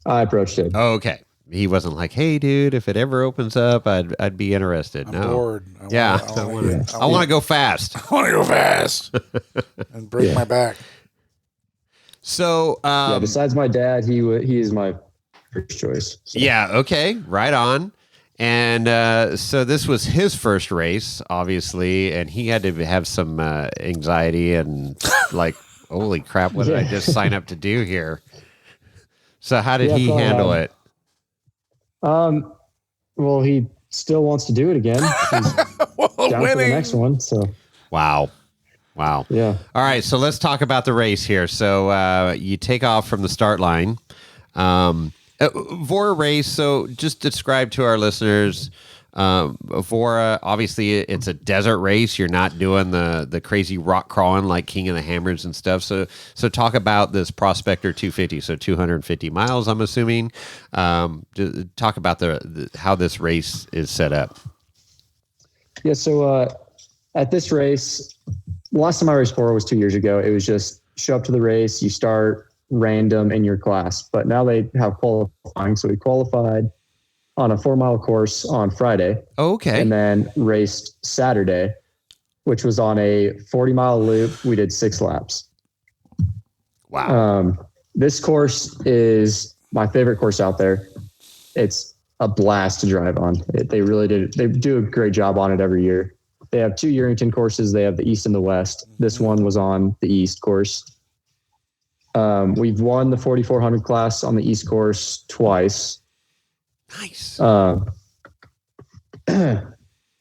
I approached him. Oh, okay. He wasn't like, "Hey, dude, if it ever opens up, I'd be interested." I'm bored. I want to go fast. I want to go fast and break my back. So, besides my dad, he is my first choice. So. Yeah. Okay. Right on. And so this was his first race, obviously, and he had to have some anxiety and like, holy crap, what did I just sign up to do here? So how did he handle it? Well, he still wants to do it again. He's down for the next one. So wow. Yeah. All right. So let's talk about the race here. So you take off from the start line. VORRA race. So just describe to our listeners, VORRA, obviously it's a desert race. You're not doing the crazy rock crawling like King of the Hammers and stuff. So talk about this Prospector 250. So 250 miles, I'm assuming. Talk about the how this race is set up. Yeah. So at this race, the last time I raced VORRA was 2 years ago. It was just show up to the race, you start random in your class, but now they have qualifying. So we qualified on a 4-mile course on Friday. Oh, okay. And then raced Saturday, which was on a 40-mile loop. We did 6 laps. Wow. This course is my favorite course out there. It's a blast to drive on. They really did. They do a great job on it every year. They have 2 Yerington courses. They have the East and the West. This one was on the East course. We've won the 4,400 class on the East course twice. Nice. But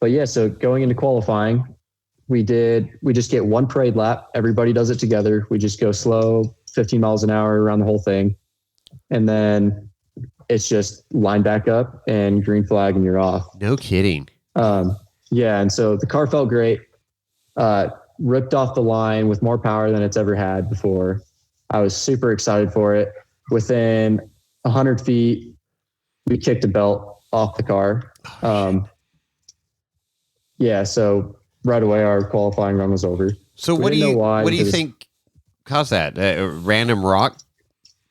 yeah, so going into qualifying, we just get one parade lap. Everybody does it together. We just go slow, 15 miles an hour around the whole thing. And then it's just line back up and green flag and you're off. No kidding. Yeah. And so the car felt great. Ripped off the line with more power than it's ever had before. I was super excited for it. Within 100 feet, we kicked a belt off the car. Yeah, so right away our qualifying run was over. So what do you think caused that? Random rock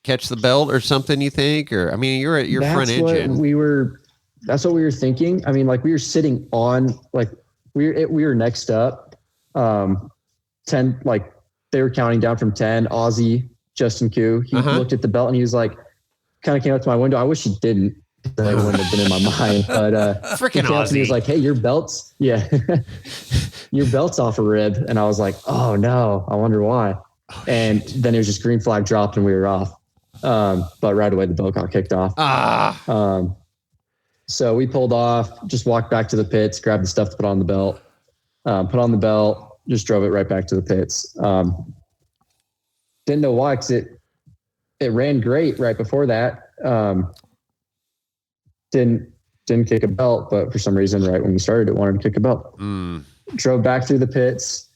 catch the belt or something, you think? Or I mean, you're front engine. That's what we were thinking. I mean, like we were sitting on, like we were next up. 10, like they were counting down from 10. Aussie Justin Koo, he looked at the belt and he was like, kind of came up to my window. I wish he didn't. That wouldn't have been in my mind. But freaking Aussie. He was like, "Hey, your belt's off a rib." And I was like, "Oh no, I wonder why." And then it was just green flag dropped and we were off. But right away the belt got kicked off. So we pulled off, just walked back to the pits, grabbed the stuff to put on the belt, just drove it right back to the pits. Didn't know why, because it it ran great right before that. Didn't kick a belt, but for some reason, right when we started, it wanted to kick a belt. Drove back through the pits.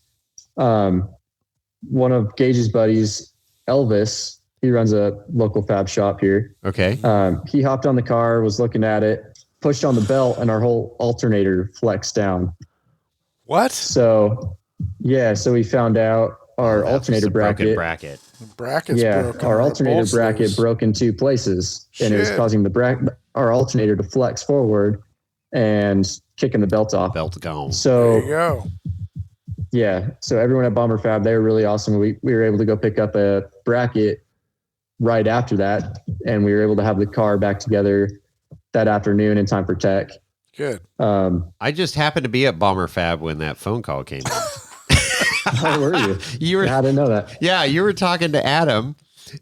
One of Gage's buddies, Elvis, he runs a local fab shop here. Okay. He hopped on the car, was looking at it, pushed on the belt, and our whole alternator flexed down. What? So we found out our alternator bracket. The bracket's broken. Our alternator bracket broke in two places, and it was causing our alternator to flex forward and kicking the belt off. Belt gone. So there you go. Yeah. So everyone at Bomber Fab, they were really awesome. We were able to go pick up a bracket right after that, and we were able to have the car back together that afternoon in time for tech. Good. I just happened to be at Bomber Fab when that phone call came in. How were you? I didn't know that. Yeah, you were talking to Adam,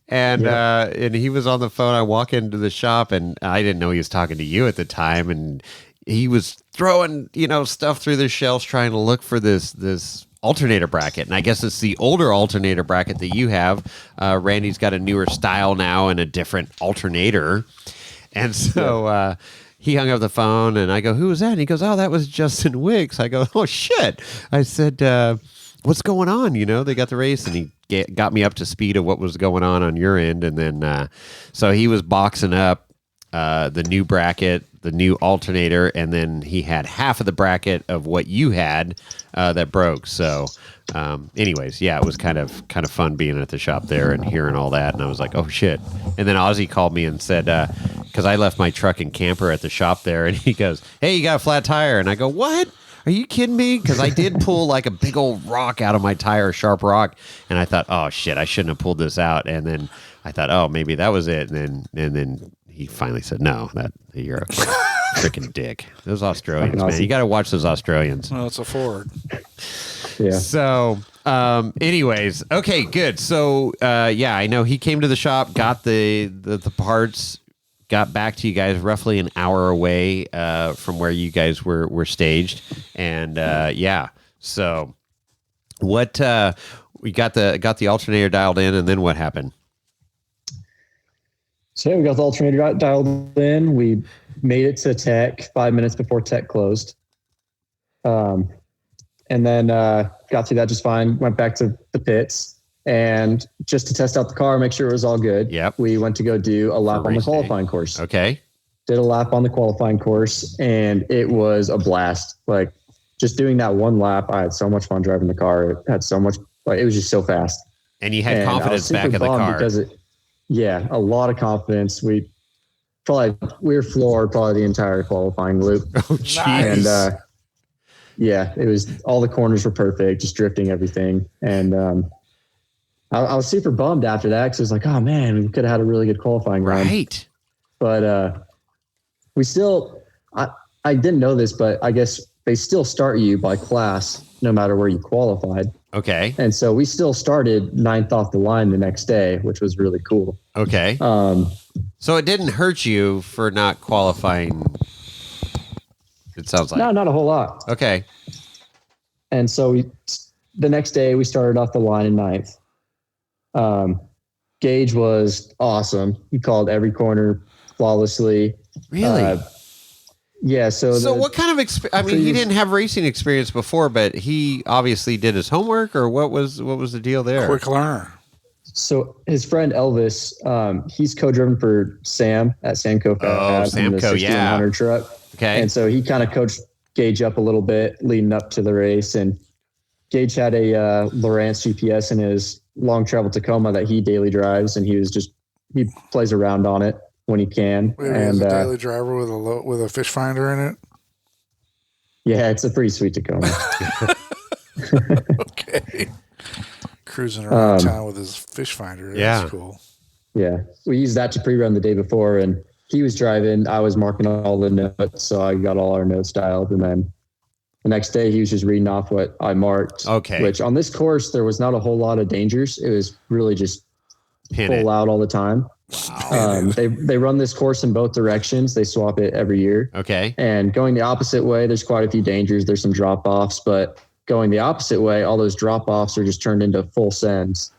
and he was on the phone. I walk into the shop, and I didn't know he was talking to you at the time, and he was throwing stuff through the shelves trying to look for this alternator bracket, and I guess it's the older alternator bracket that you have. Randy's got a newer style now and a different alternator, and so. He hung up the phone, and I go, "Who was that?" And he goes, "Oh, that was Justin Wicks." I go, "Oh shit!" I said, "What's going on?" They got the race, and he got me up to speed of what was going on your end, and then so he was boxing up the new bracket, the new alternator, and then he had half of the bracket of what you had that broke. So, anyways, yeah, it was kind of fun being at the shop there and hearing all that, and I was like, "Oh shit!" And then Ozzy called me and said, because I left my truck and camper at the shop there, and he goes, "Hey, you got a flat tire?" And I go, "What? Are you kidding me?" Because I did pull like a big old rock out of my tire, sharp rock, and I thought, "Oh shit, I shouldn't have pulled this out." And then I thought, "Oh, maybe that was it." And then he finally said, "No, that you're a freaking dick." Those Australians, man, you got to watch those Australians. Well, it's a Ford. Yeah. So, anyways, okay, good. So, I know he came to the shop, got the parts, got back to you guys roughly an hour away from where you guys were staged, and so what we got the alternator dialed in, and then what happened? So we got the alternator dialed in. We made it to tech 5 minutes before tech closed, and then got through that just fine. Went back to the pits, and just to test out the car, make sure it was all good. Yep. We went to go do a lap on the qualifying course. Okay. Did a lap on the qualifying course, and it was a blast. Like, just doing that one lap, I had so much fun driving the car. It had so much, it was just so fast. And you had confidence back in the car. Because a lot of confidence. We were floored probably the entire qualifying loop. Oh, geez. And it was, all the corners were perfect, just drifting everything. And I was super bummed after that because it was like, oh man, we could have had a really good qualifying round. Right. But we still, I didn't know this, but I guess they still start you by class no matter where you qualified. Okay. And so we still started 9th off the line the next day, which was really cool. Okay. So it didn't hurt you for not qualifying, it sounds like. No, not a whole lot. Okay. And so the next day we started off the line in 9th. Gage was awesome. He called every corner flawlessly. Really? Yeah. So what kind of he didn't have racing experience before, but he obviously did his homework, or what was the deal there? Quick learner. So his friend Elvis, he's co-driven for Sam at Samco. Samco, yeah. Truck. Okay. And so he kind of coached Gage up a little bit leading up to the race. And Gage had a Lowrance GPS in his long travel Tacoma that he daily drives, and he plays around on it when he can. Wait, and a daily driver with a fish finder in it. Yeah, it's a pretty sweet Tacoma. Okay. Cruising around town with his fish finder. That's cool. Yeah. We used that to pre-run the day before, and he was driving. I was marking all the notes, so I got all our notes dialed. And then the next day, he was just reading off what I marked. Okay. Which on this course, there was not a whole lot of dangers. It was really just full out all the time. Wow. They run this course in both directions. They swap it every year. Okay. And going the opposite way, there's quite a few dangers. There's some drop-offs, but going the opposite way, all those drop-offs are just turned into full sends.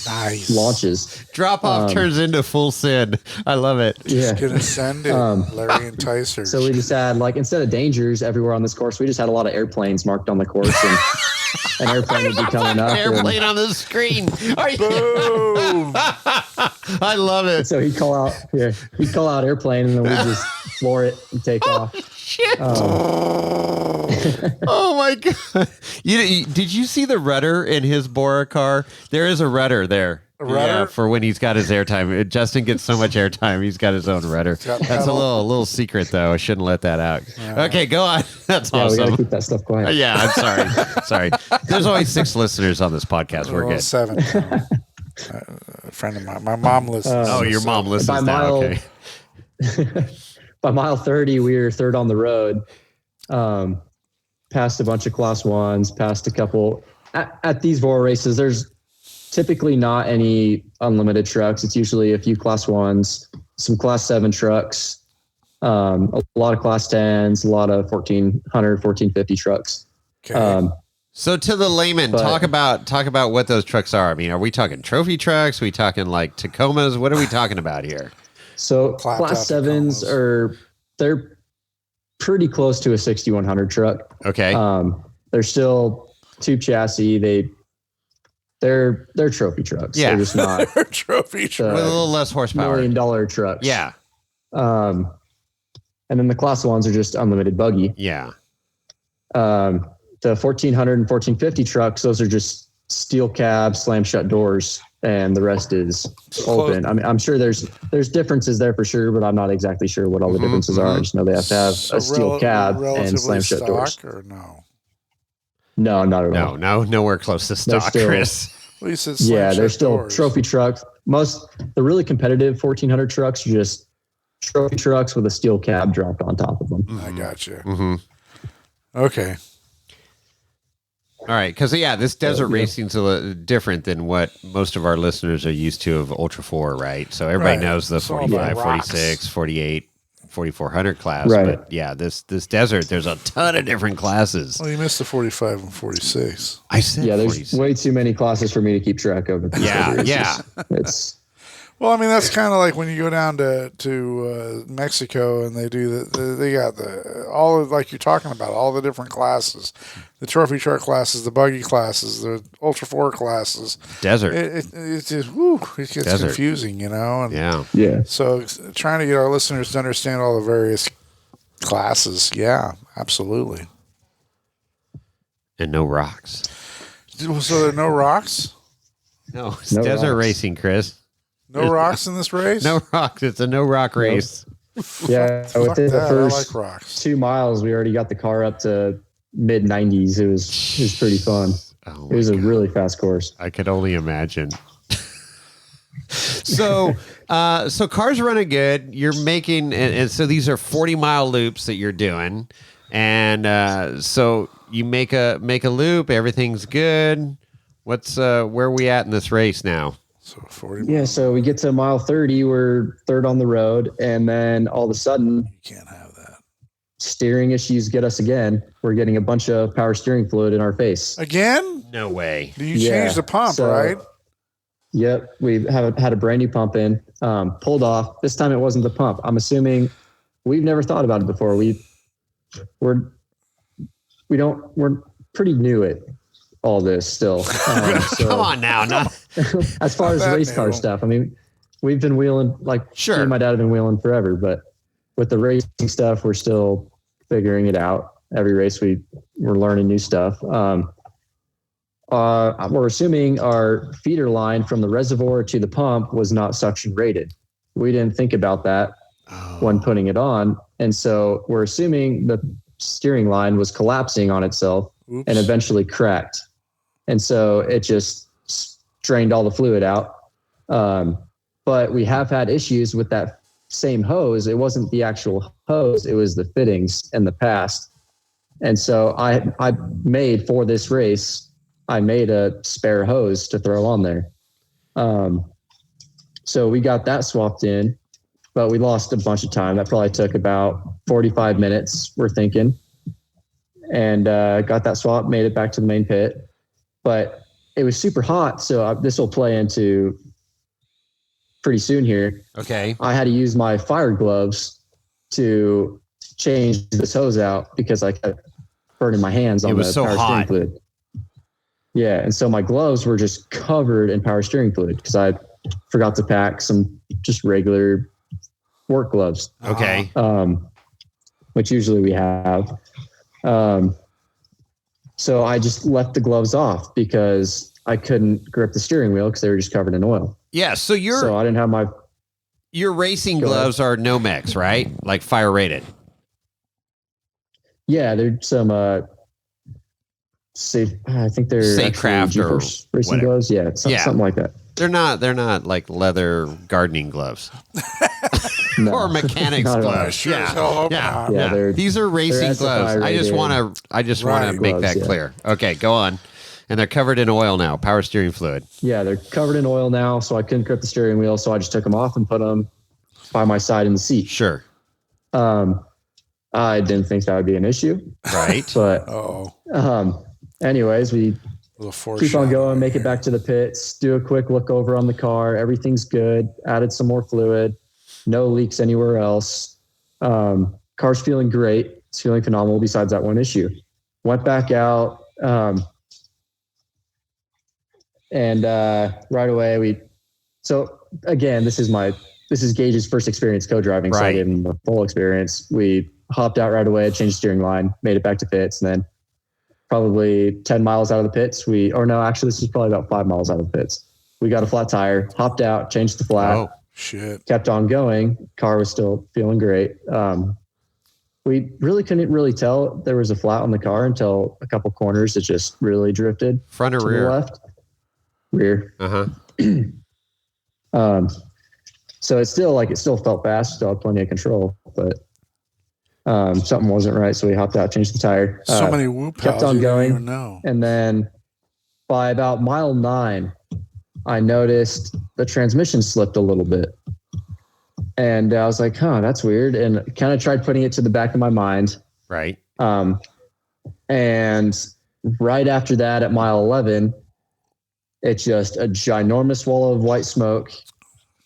Nice. launches. Drop off turns into full send. I love it. Yeah. Gonna send it, Larry and Tyser. So we just had instead of dangers everywhere on this course, we just had a lot of airplanes marked on the course, and an airplane would be coming up. Airplane on the screen. Boom! I love it. So he'd call out airplane, and then we just floor it and take off. Shit. Oh my god! Did you see the rudder in his VORRA car? There is a rudder there. Rudder? Yeah, for when he's got his airtime. Justin gets so much airtime, he's got his own rudder. That's a little secret, though. I shouldn't let that out. Yeah. Okay, go on. That's awesome. We gotta keep that stuff quiet. Yeah, I'm sorry. There's only 6 listeners on this podcast. We're good. 7. A friend of mine. My mom listens. Your mom listens now. Okay. By mile 30, we were third on the road. Passed a bunch of class 1s, passed a couple. At these VORRA races, there's typically not any unlimited trucks. It's usually a few class 1s, some class 7 trucks, a lot of class 10s, a lot of 1400, 1450 trucks. Okay. So to the layman, talk about what those trucks are. I mean, are we talking trophy trucks? Are we talking like Tacomas? What are we talking about here? So class 7s they're pretty close to a 6100 truck. Okay. They're still tube chassis. They're trophy trucks. Yeah. They're just not trophy truck with a little less horsepower. $1 million trucks. Yeah. And then the class 1s are just unlimited buggy. Yeah. The 1400 and 1450 trucks, those are just steel cabs, slam shut doors, and the rest is open. I mean, I'm sure there's differences there for sure, but I'm not exactly sure what all the differences are. I just know they have to have a steel cab and slam shut doors. Or no? No, not at all. No, nowhere close to stock, Chris. Well, you said they're still doors. Trophy trucks. The really competitive 1400 trucks are just trophy trucks with a steel cab dropped on top of them. I got you. Mm-hmm. Okay. All right, because this desert racing's a little different than what most of our listeners are used to of Ultra 4, right? So everybody knows the 45, 46, 48, 4400 class. Right. But this desert, there's a ton of different classes. Well, you missed the 45 and 46. I said there's 46. way too many classes for me to keep track of. It's Well, I mean, that's kind of like when you go down to Mexico and they do they got like you're talking about, all the different classes, the trophy truck classes, the buggy classes, the Ultra 4 classes. Desert. It's just, it gets confusing, And yeah. So trying to get our listeners to understand all the various classes. Yeah, absolutely. And no rocks. So there are no rocks? No, it's desert racing, Chris. No rocks in this race? No rocks. It's a no rock race. Yeah, within the first I like rocks. 2 miles, we already got the car up to mid 90s. It was pretty fun. It was a really fast course. I could only imagine. So cars running good. You're making, and so these are 40-mile loops that you're doing, and so you make a loop. Everything's good. Where are we at in this race now? So 40. Yeah, so we get to mile 30, we're third on the road, and then all of a sudden, you can't have that. Steering issues get us again. We're getting a bunch of power steering fluid in our face. Again? No way. You changed the pump, right? Yep, we had a brand new pump in, pulled off. This time it wasn't the pump. I'm assuming we've never thought about it before. We're pretty new at all this still. Come on now. As far as race car stuff, I mean, we've been wheeling, me and my dad have been wheeling forever, but with the racing stuff, we're still figuring it out. Every race we're learning new stuff. We're assuming our feeder line from the reservoir to the pump was not suction rated. We didn't think about that when putting it on. And so we're assuming the steering line was collapsing on itself and eventually cracked. And so it just drained all the fluid out. But we have had issues with that same hose. It wasn't the actual hose. It was the fittings in the past. And so I made for this race, I made a spare hose to throw on there. So we got that swapped in, but we lost a bunch of time. That probably took about 45 minutes, we're thinking. And got that swap, made it back to the main pit. But it was super hot. So this will play into pretty soon here. Okay. I had to use my fire gloves to change this hose out because I kept burning my hands on the power steering fluid. Yeah. And so my gloves were just covered in power steering fluid because I forgot to pack some just regular work gloves. Okay. Which usually we have. So I just left the gloves off because I couldn't grip the steering wheel because they were just covered in oil. Yeah. So I didn't have my. Your racing gloves are Nomex, right? Like fire rated. Yeah, they're some safe. I think they're Safecraft or racing whatever. gloves. Yeah, something like that. They're not like leather gardening gloves. No, or mechanics gloves. Sure as hell hope not. Yeah. These are racing gloves. I just want to make that clear. Okay, go on. And they're covered in oil now, power steering fluid. Yeah, they're covered in oil now, so I couldn't grip the steering wheel, so I just took them off and put them by my side in the seat. Sure. I didn't think that would be an issue. Right. But anyways, we keep on going, make it back to the pits, do a quick look over on the car. Everything's good. Added some more fluid. No leaks anywhere else. Car's feeling great. It's feeling phenomenal besides that one issue. Went back out. And right away so again, this is Gage's first experience co-driving. Right. So I gave him the full experience. We hopped out right away, changed the steering line, made it back to pits. And then probably 10 miles out of the pits, this was probably about 5 miles out of the pits. We got a flat tire, hopped out, changed the flat. Oh, shit. Kept on going. Car was still feeling great. We really couldn't really tell there was a flat on the car until a couple corners. It just really drifted. Front or to rear? The left. Rear. So it still felt fast, still had plenty of control, but something wasn't right. So we hopped out, changed the tire. So many whoop kept on going. And then by about mile 9, I noticed the transmission slipped a little bit. And I was like, that's weird. And kind of tried putting it to the back of my mind. Right. And right after that at mile 11, it's just a ginormous wall of white smoke.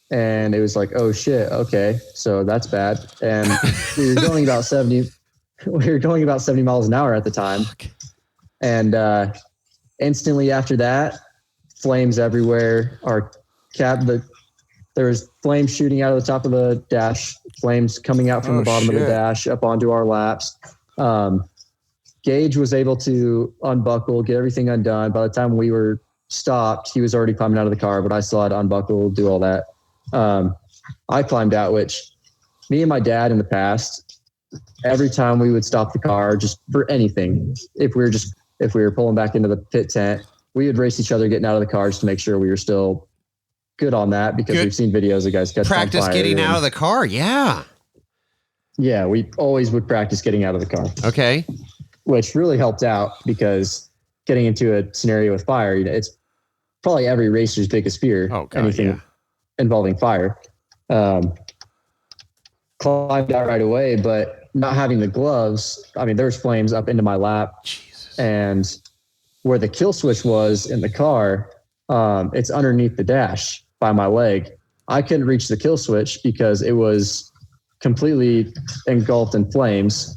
And it was like, oh shit. Okay. So that's bad. And we were going about 70 miles an hour at the time. And, instantly after that, flames everywhere. There was flames shooting out of the top of the dash, flames coming out from the bottom of the dash up onto our laps. Gage was able to unbuckle, get everything undone. By the time we were stopped, he was already climbing out of the car, but I still had to unbuckle, do all that. I climbed out, which me and my dad in the past, every time we would stop the car just for anything, if we were pulling back into the pit tent, we would race each other getting out of the car just to make sure we were still good on that, because we've seen videos of guys catching practice on fire getting out of the car. Yeah, we always would practice getting out of the car. Okay, which really helped out because getting into a scenario with fire, it's probably every racer's biggest fear. Oh, God, anything involving fire. Climbed out right away, but not having the gloves, there was flames up into my lap. Jesus. And where the kill switch was in the car, it's underneath the dash by my leg. I couldn't reach the kill switch because it was completely engulfed in flames.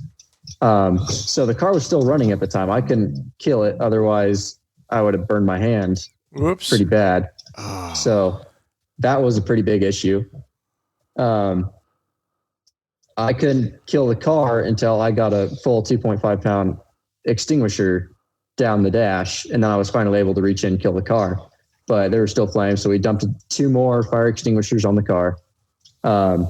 So the car was still running at the time. I couldn't kill it. Otherwise, I would have burned my hand pretty bad. Oh. So that was a pretty big issue. I couldn't kill the car until I got a full 2.5 pound extinguisher down the dash. And then I was finally able to reach in and kill the car, but there were still flames. So we dumped 2 more fire extinguishers on the car. And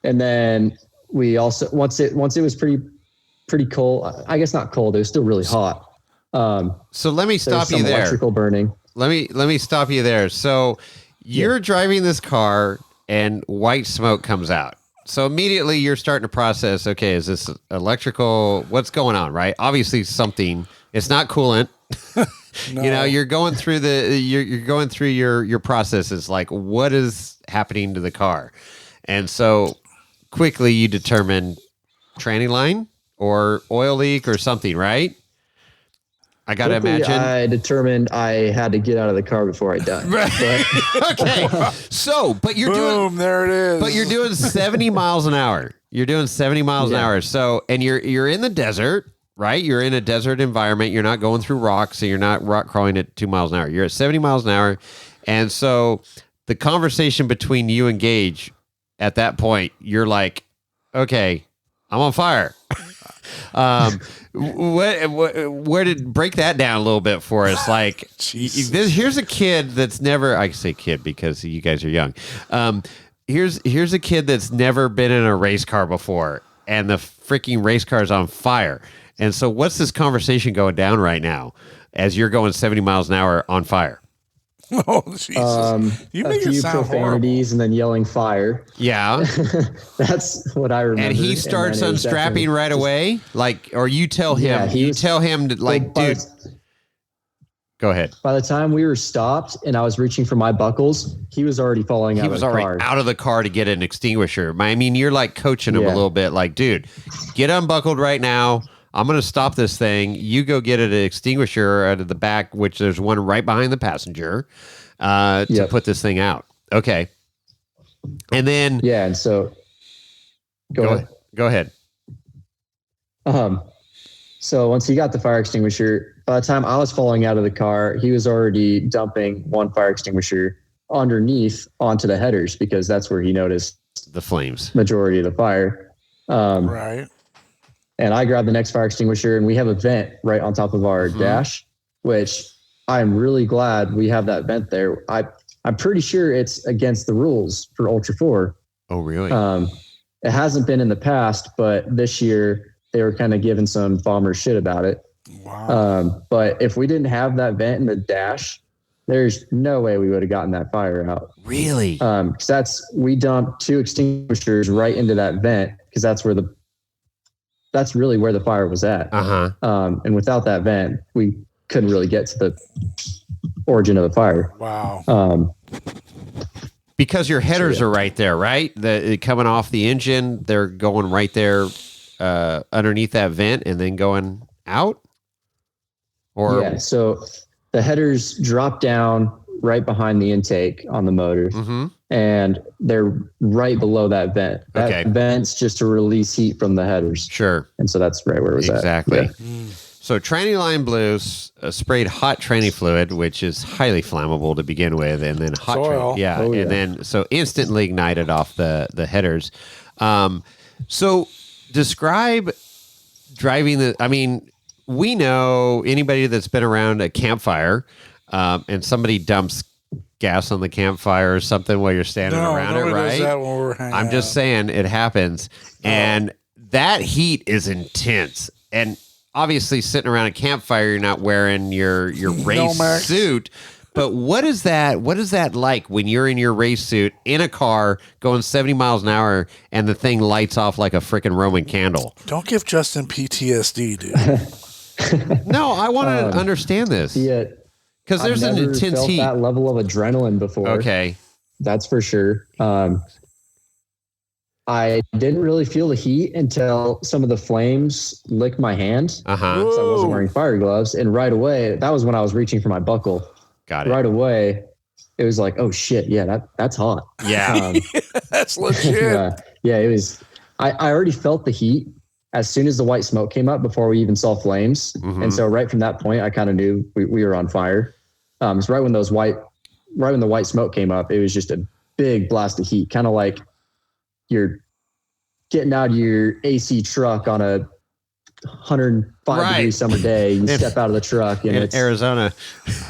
then we also, once it was pretty cold, I guess not cold, it was still really hot. So let me stop you there. Electrical burning. Let me stop you there. So you're driving this car and white smoke comes out. So immediately you're starting to process, okay, is this electrical? What's going on, right? Obviously something, it's not coolant. No. You're going through you're going through your processes, like what is happening to the car. And so quickly you determine tranny line or oil leak or something, right? I got to Quickly, imagine. I determined I had to get out of the car before I died. Okay. So, but you're Boom, there it is. But you're doing 70 miles an hour. You're doing 70 miles an hour. So, and you're in the desert, right? You're in a desert environment. You're not going through rocks, so you're not rock crawling at 2 miles an hour. You're at 70 miles an hour. And so the conversation between you and Gage at that point, you're like, okay, I'm on fire. Where did break that down a little bit for us? Like, here's a kid that's never, I say kid because you guys are young. Here's a kid that's never been in a race car before, and the freaking race car is on fire. And so what's this conversation going down right now as you're going 70 miles an hour on fire? Oh, Jesus. You make it sound profanities horrible. and then yelling fire. Yeah. That's what I remember. And he starts unstrapping right away? Like, or you tell him, tell him to, like, dude, go ahead. By the time we were stopped and I was reaching for my buckles, he was already falling out of the car. He was already out of the car to get an extinguisher. I mean, you're like coaching him a little bit, like, dude, get unbuckled right now. I'm going to stop this thing. You go get an extinguisher out of the back, which there's one right behind the passenger, to put this thing out. Okay. And then... Yeah, and so... Go ahead. So once he got the fire extinguisher, by the time I was falling out of the car, he was already dumping one fire extinguisher underneath onto the headers because that's where he noticed the flames. Majority of the fire. Right. And I grabbed the next fire extinguisher, and we have a vent right on top of our dash, which I'm really glad we have that vent there. I'm pretty sure it's against the rules for Ultra 4. Oh, really? It hasn't been in the past, but this year they were kind of giving some bomber shit about it. Wow. But if we didn't have that vent in the dash, there's no way we would have gotten that fire out. Really? Because we dumped 2 extinguishers right into that vent because that's really where the fire was at. And without that vent, we couldn't really get to the origin of the fire. Wow. Because your headers are right there, right? Coming off the engine, they're going right there underneath that vent and then going out? Or yeah, so the headers drop down right behind the intake on the motor, and they're right below that vent. That vent's just to release heat from the headers. Sure. And so that's right where it was exactly. at. Yeah. So tranny line blue sprayed hot tranny fluid, which is highly flammable to begin with, and then hot soil. And then so instantly ignited off the headers. So describe driving I mean, we know anybody that's been around a campfire and somebody dumps gas on the campfire or something while you're standing around it, right? Does that when we're hanging I'm just saying it happens. And that heat is intense. And obviously sitting around a campfire, you're not wearing your race suit. But what is that like when you're in your race suit in a car going 70 miles an hour and the thing lights off like a freaking Roman candle? Don't give Justin PTSD, dude. No, I want to understand this. Yeah. Because there's an intense felt heat. That level of adrenaline before. Okay. That's for sure. I didn't really feel the heat until some of the flames licked my hand. Uh-huh. I wasn't wearing fire gloves. And right away, that was when I was reaching for my buckle. Got it. Right away, it was like, oh shit, yeah, that's hot. Yeah. That's legit. Yeah, it was. I already felt the heat as soon as the white smoke came up before we even saw flames. And so right from that point, I kind of knew we were on fire. It's right when the white smoke came up, it was just a big blast of heat, kind of like you're getting out of your AC truck on a 105 degree summer day. You step out of the truck and it's Arizona.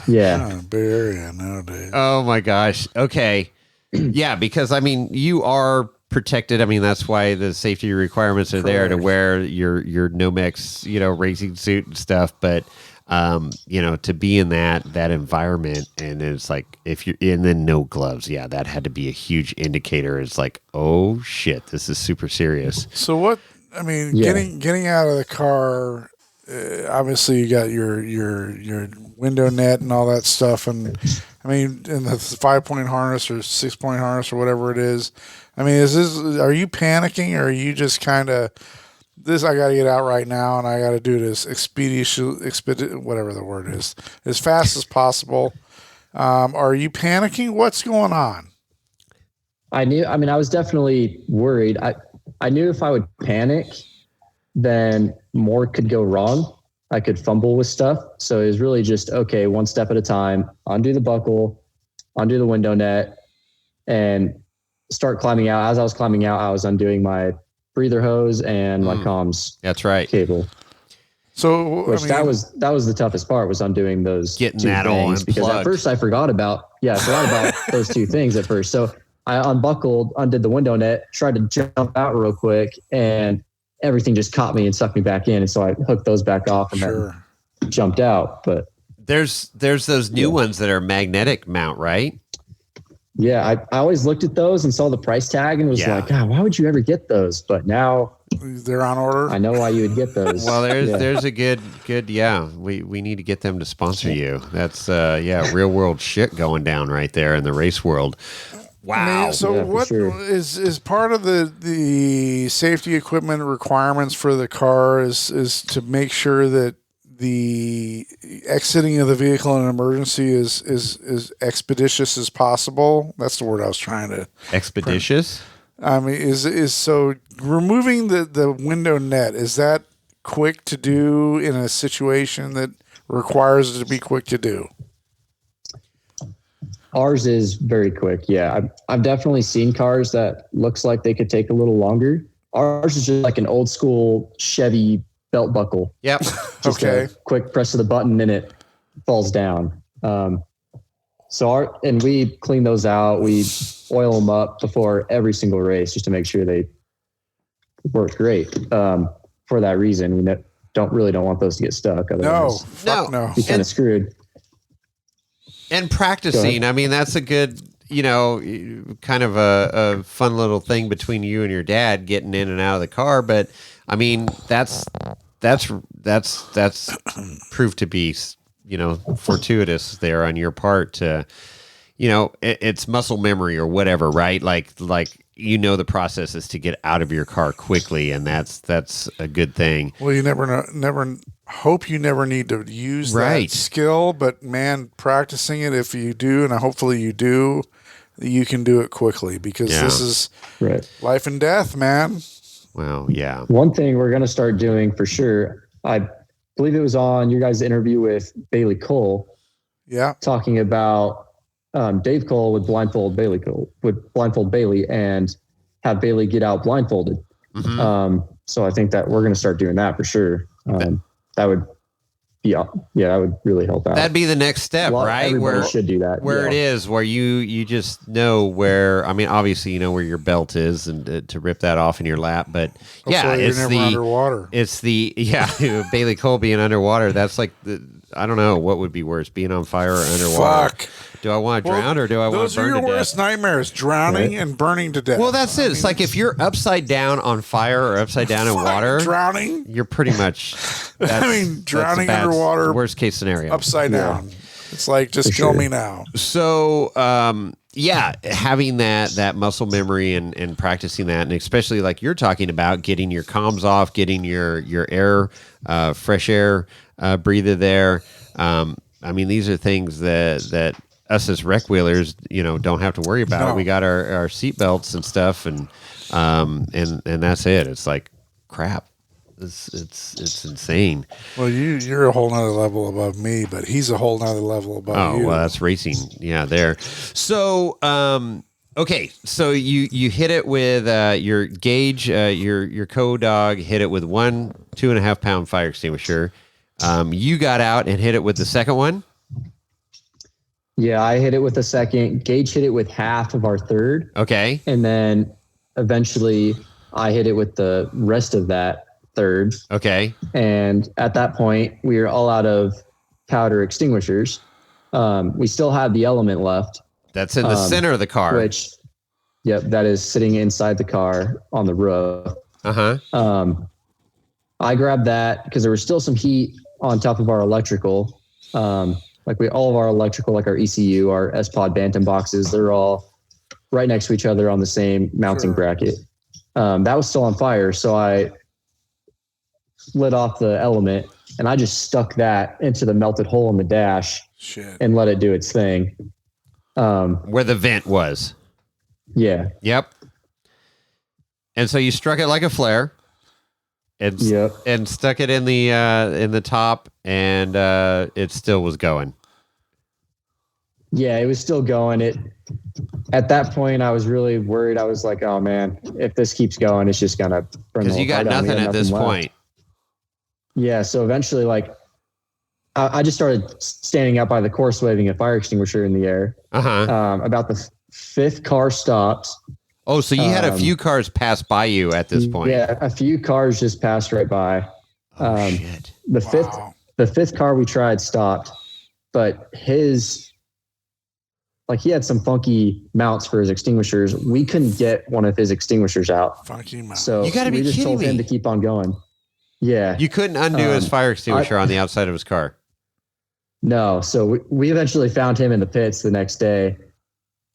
Yeah. Bay Area nowadays. Oh my gosh. Okay. Yeah, because I mean, you are protected. I mean, that's why the safety requirements are there to wear your Nomex, racing suit and stuff. But to be in that environment, and it's like and then no gloves. Yeah, that had to be a huge indicator. It's like, oh shit, this is super serious. So what? I mean, getting out of the car. Obviously, you got your window net and all that stuff, and I mean, in the 5-point harness or 6-point harness or whatever it is. I mean, are you panicking, or are you just kind of this I got to get out right now, and I got to do this whatever the word is, as fast as possible. Are you panicking? What's going on? I was definitely worried. I knew if I would panic, then more could go wrong. I could fumble with stuff. So it was really just, okay, one step at a time, undo the buckle, undo the window net, and start climbing out. As I was climbing out, I was undoing my breather hose and my comms. That's right. Cable. So that was the toughest part, was undoing those getting two that all things, because unplugged. at first I forgot about those two things at first. So I unbuckled, undid the window net, tried to jump out real quick, and everything just caught me and sucked me back in. And so I hooked those back off and then jumped out. But there's those new ones that are magnetic mount, right? Yeah, I always looked at those and saw the price tag and was like, God, why would you ever get those? But now they're on order. I know why you would get those. Well, there's a good. We need to get them to sponsor you. That's real world shit going down right there in the race world. Wow. So what is part of the safety equipment requirements for the car is to make sure that the exiting of the vehicle in an emergency is expeditious as possible. That's the word I was trying to. Expeditious? I mean, is so removing the window net, is that quick to do in a situation that requires it to be quick to do? Ours is very quick. Yeah, I've definitely seen cars that looks like they could take a little longer. Ours is just like an old school Chevy belt buckle. Yep. Just a quick press of the button and it falls down. And we clean those out. We oil them up before every single race just to make sure they work great. For that reason, we don't want those to get stuck. Otherwise, no, be kind of screwed. And practicing, I mean, that's a good, kind of a fun little thing between you and your dad getting in and out of the car. But I mean, that's proved to be, fortuitous there on your part to, it's muscle memory or whatever, right? Like the process is to get out of your car quickly, and that's a good thing. Well, you never hope you never need to use that skill, but man, practicing it, if you do, and hopefully you do, you can do it quickly, because this is life and death, man. Well, yeah. One thing we're going to start doing for sure, I believe it was on your guys' interview with Bailey Cole. Yeah. Talking about Dave Cole would blindfold Bailey and have Bailey get out blindfolded. Mm-hmm. So I think that we're going to start doing that for sure. That would that would really help out. That'd be the next step, right? Everybody should do that. Where it is, where you just know where, I mean, obviously you know where your belt is, and to rip that off in your lap, but it's never underwater. It's Bailey Cole being underwater. That's like I don't know what would be worse, being on fire or underwater. Fuck. Do I want to drown or do I want to burn to death? Those are your worst nightmares, drowning and burning to death. Well, that's it. It's like if you're upside down on fire or upside down in water. Drowning? You're pretty much... drowning underwater. Worst case scenario. Upside down. It's like, just kill me now. So, having that muscle memory and practicing that, and especially like you're talking about, getting your comms off, getting your air, fresh air breather there. I mean, these are things that us as rec wheelers, don't have to worry about. No. We got our seat belts and stuff, and that's it. It's like crap. It's insane. Well, you're a whole nother level above me, but he's a whole nother level above you. Oh, well, that's racing. Yeah, there. So, okay. So you hit it with your gauge, your co-dog hit it with 1 2.5 pound fire extinguisher. You got out and hit it with the second one. Yeah, I hit it with the second. Gage hit it with half of our third. Okay. And then eventually I hit it with the rest of that third. Okay. And at that point, we were all out of powder extinguishers. We still had the element left. That's in the center of the car. That is sitting inside the car on the roof. Uh-huh. I grabbed that because there was still some heat on top of our electrical. All of our electrical, like our ECU, our S-Pod Bantam boxes, they're all right next to each other on the same mounting bracket. That was still on fire. So I lit off the element, and I just stuck that into the melted hole in the dash. Shit. And let it do its thing. Where the vent was. Yeah. Yep. And so you struck it like a flare. And stuck it in the top, and it still was going. Yeah, it was still going. At that point, I was really worried. I was like, "Oh man, if this keeps going, it's just gonna burn." Because you got nothing at this point. Yeah, so eventually, like, I just started standing out by the course, waving a fire extinguisher in the air. About the fifth car stopped. Oh, so you had a few cars pass by you at this point. Yeah, a few cars just passed right by. Shit. The fifth car we tried stopped, but he had some funky mounts for his extinguishers. We couldn't get one of his extinguishers out. Funky mount. So you gotta be we just kidding told him me. to keep on going. Yeah. You couldn't undo his fire extinguisher on the outside of his car. No. So we eventually found him in the pits the next day.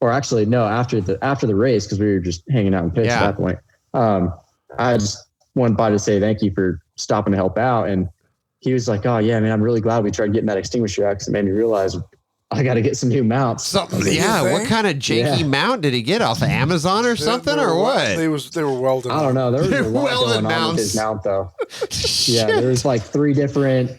Or actually, no, after the race, because we were just hanging out in pits at that point. I just went by to say thank you for stopping to help out. And he was like, "Oh, yeah, man, I'm really glad we tried getting that extinguisher out because it made me realize I got to get some new mounts." What kind of janky mount did he get off of Amazon or something, or what? They were welded. I don't know. There was a lot welded going on with his mounts. mount, though. Yeah, there was like 3 different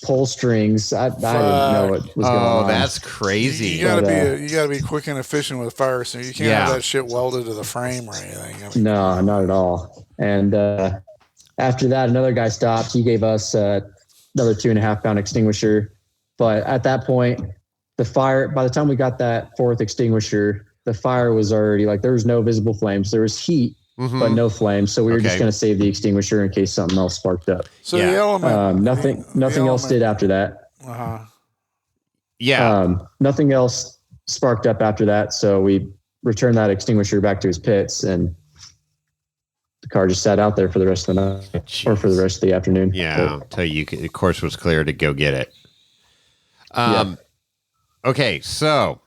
pull strings. I didn't know what was going on. Oh, that's crazy. You gotta be quick and efficient with fire, so you can't have that shit welded to the frame or anything. No, not at all. And after that, another guy stopped. He gave us another 2.5 pound extinguisher. But at that point, the fire, by the time we got that 4th extinguisher, the fire was already there was no visible flames. There was heat, but no flames. So we were just going to save the extinguisher in case something else sparked up. So the element, nothing else did after that. Nothing else sparked up after that. So we returned that extinguisher back to his pits, and the car just sat out there for the rest of the night or for the rest of the afternoon. Yeah, until the course was clear to go get it. Okay, so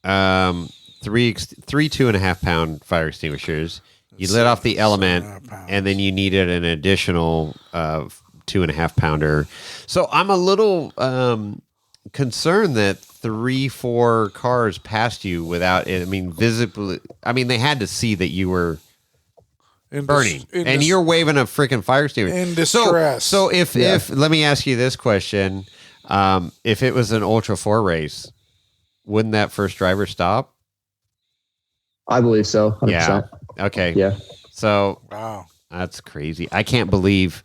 3 2.5 pound fire extinguishers. You lit off the element, and then you needed an additional 2.5 pounder. So I'm a little concerned that 3-4 cars passed you without it. I mean, visibly. I mean, they had to see that you were burning, and you're waving a freaking fire extinguisher in distress. So if let me ask you this question: if it was an Ultra 4 race, wouldn't that first driver stop? I believe so. 100%. Yeah. Okay. Yeah. So wow, that's crazy. I can't believe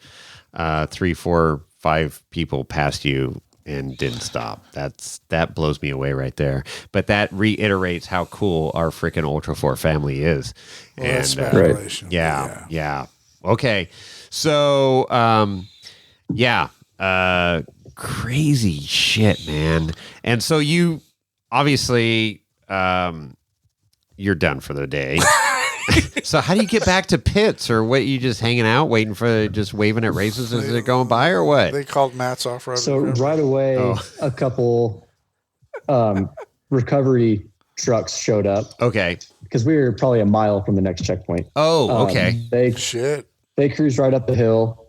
3, 4, 5 people passed you and didn't stop. That blows me away right there. But that reiterates how cool our freaking Ultra 4 family is. Well, and that's speculation. Yeah. Okay. So crazy shit, man. And so you obviously you're done for the day. So how do you get back to pits, or what? You just hanging out, waiting for just waving at races as they're going by, or what? They called Matt's off road. So right away, a couple recovery trucks showed up. Okay, because we were probably a mile from the next checkpoint. Oh, okay. They cruised right up the hill.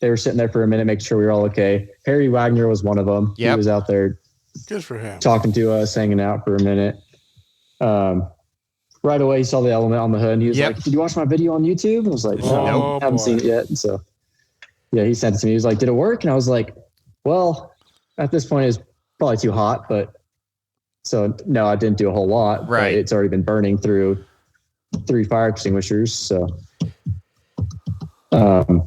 They were sitting there for a minute, making sure we were all okay. Harry Wagner was one of them. He was out there. Good for him. Talking to us, hanging out for a minute. Right away, he saw the element on the hood, and he was like, "Did you watch my video on YouTube?" And I was like, "No, haven't seen it yet." And so, yeah, he sent it to me. He was like, "Did it work?" And I was like, "Well, at this point, it's probably too hot, but so no, I didn't do a whole lot. Right, it's already been burning through 3 fire extinguishers. So, and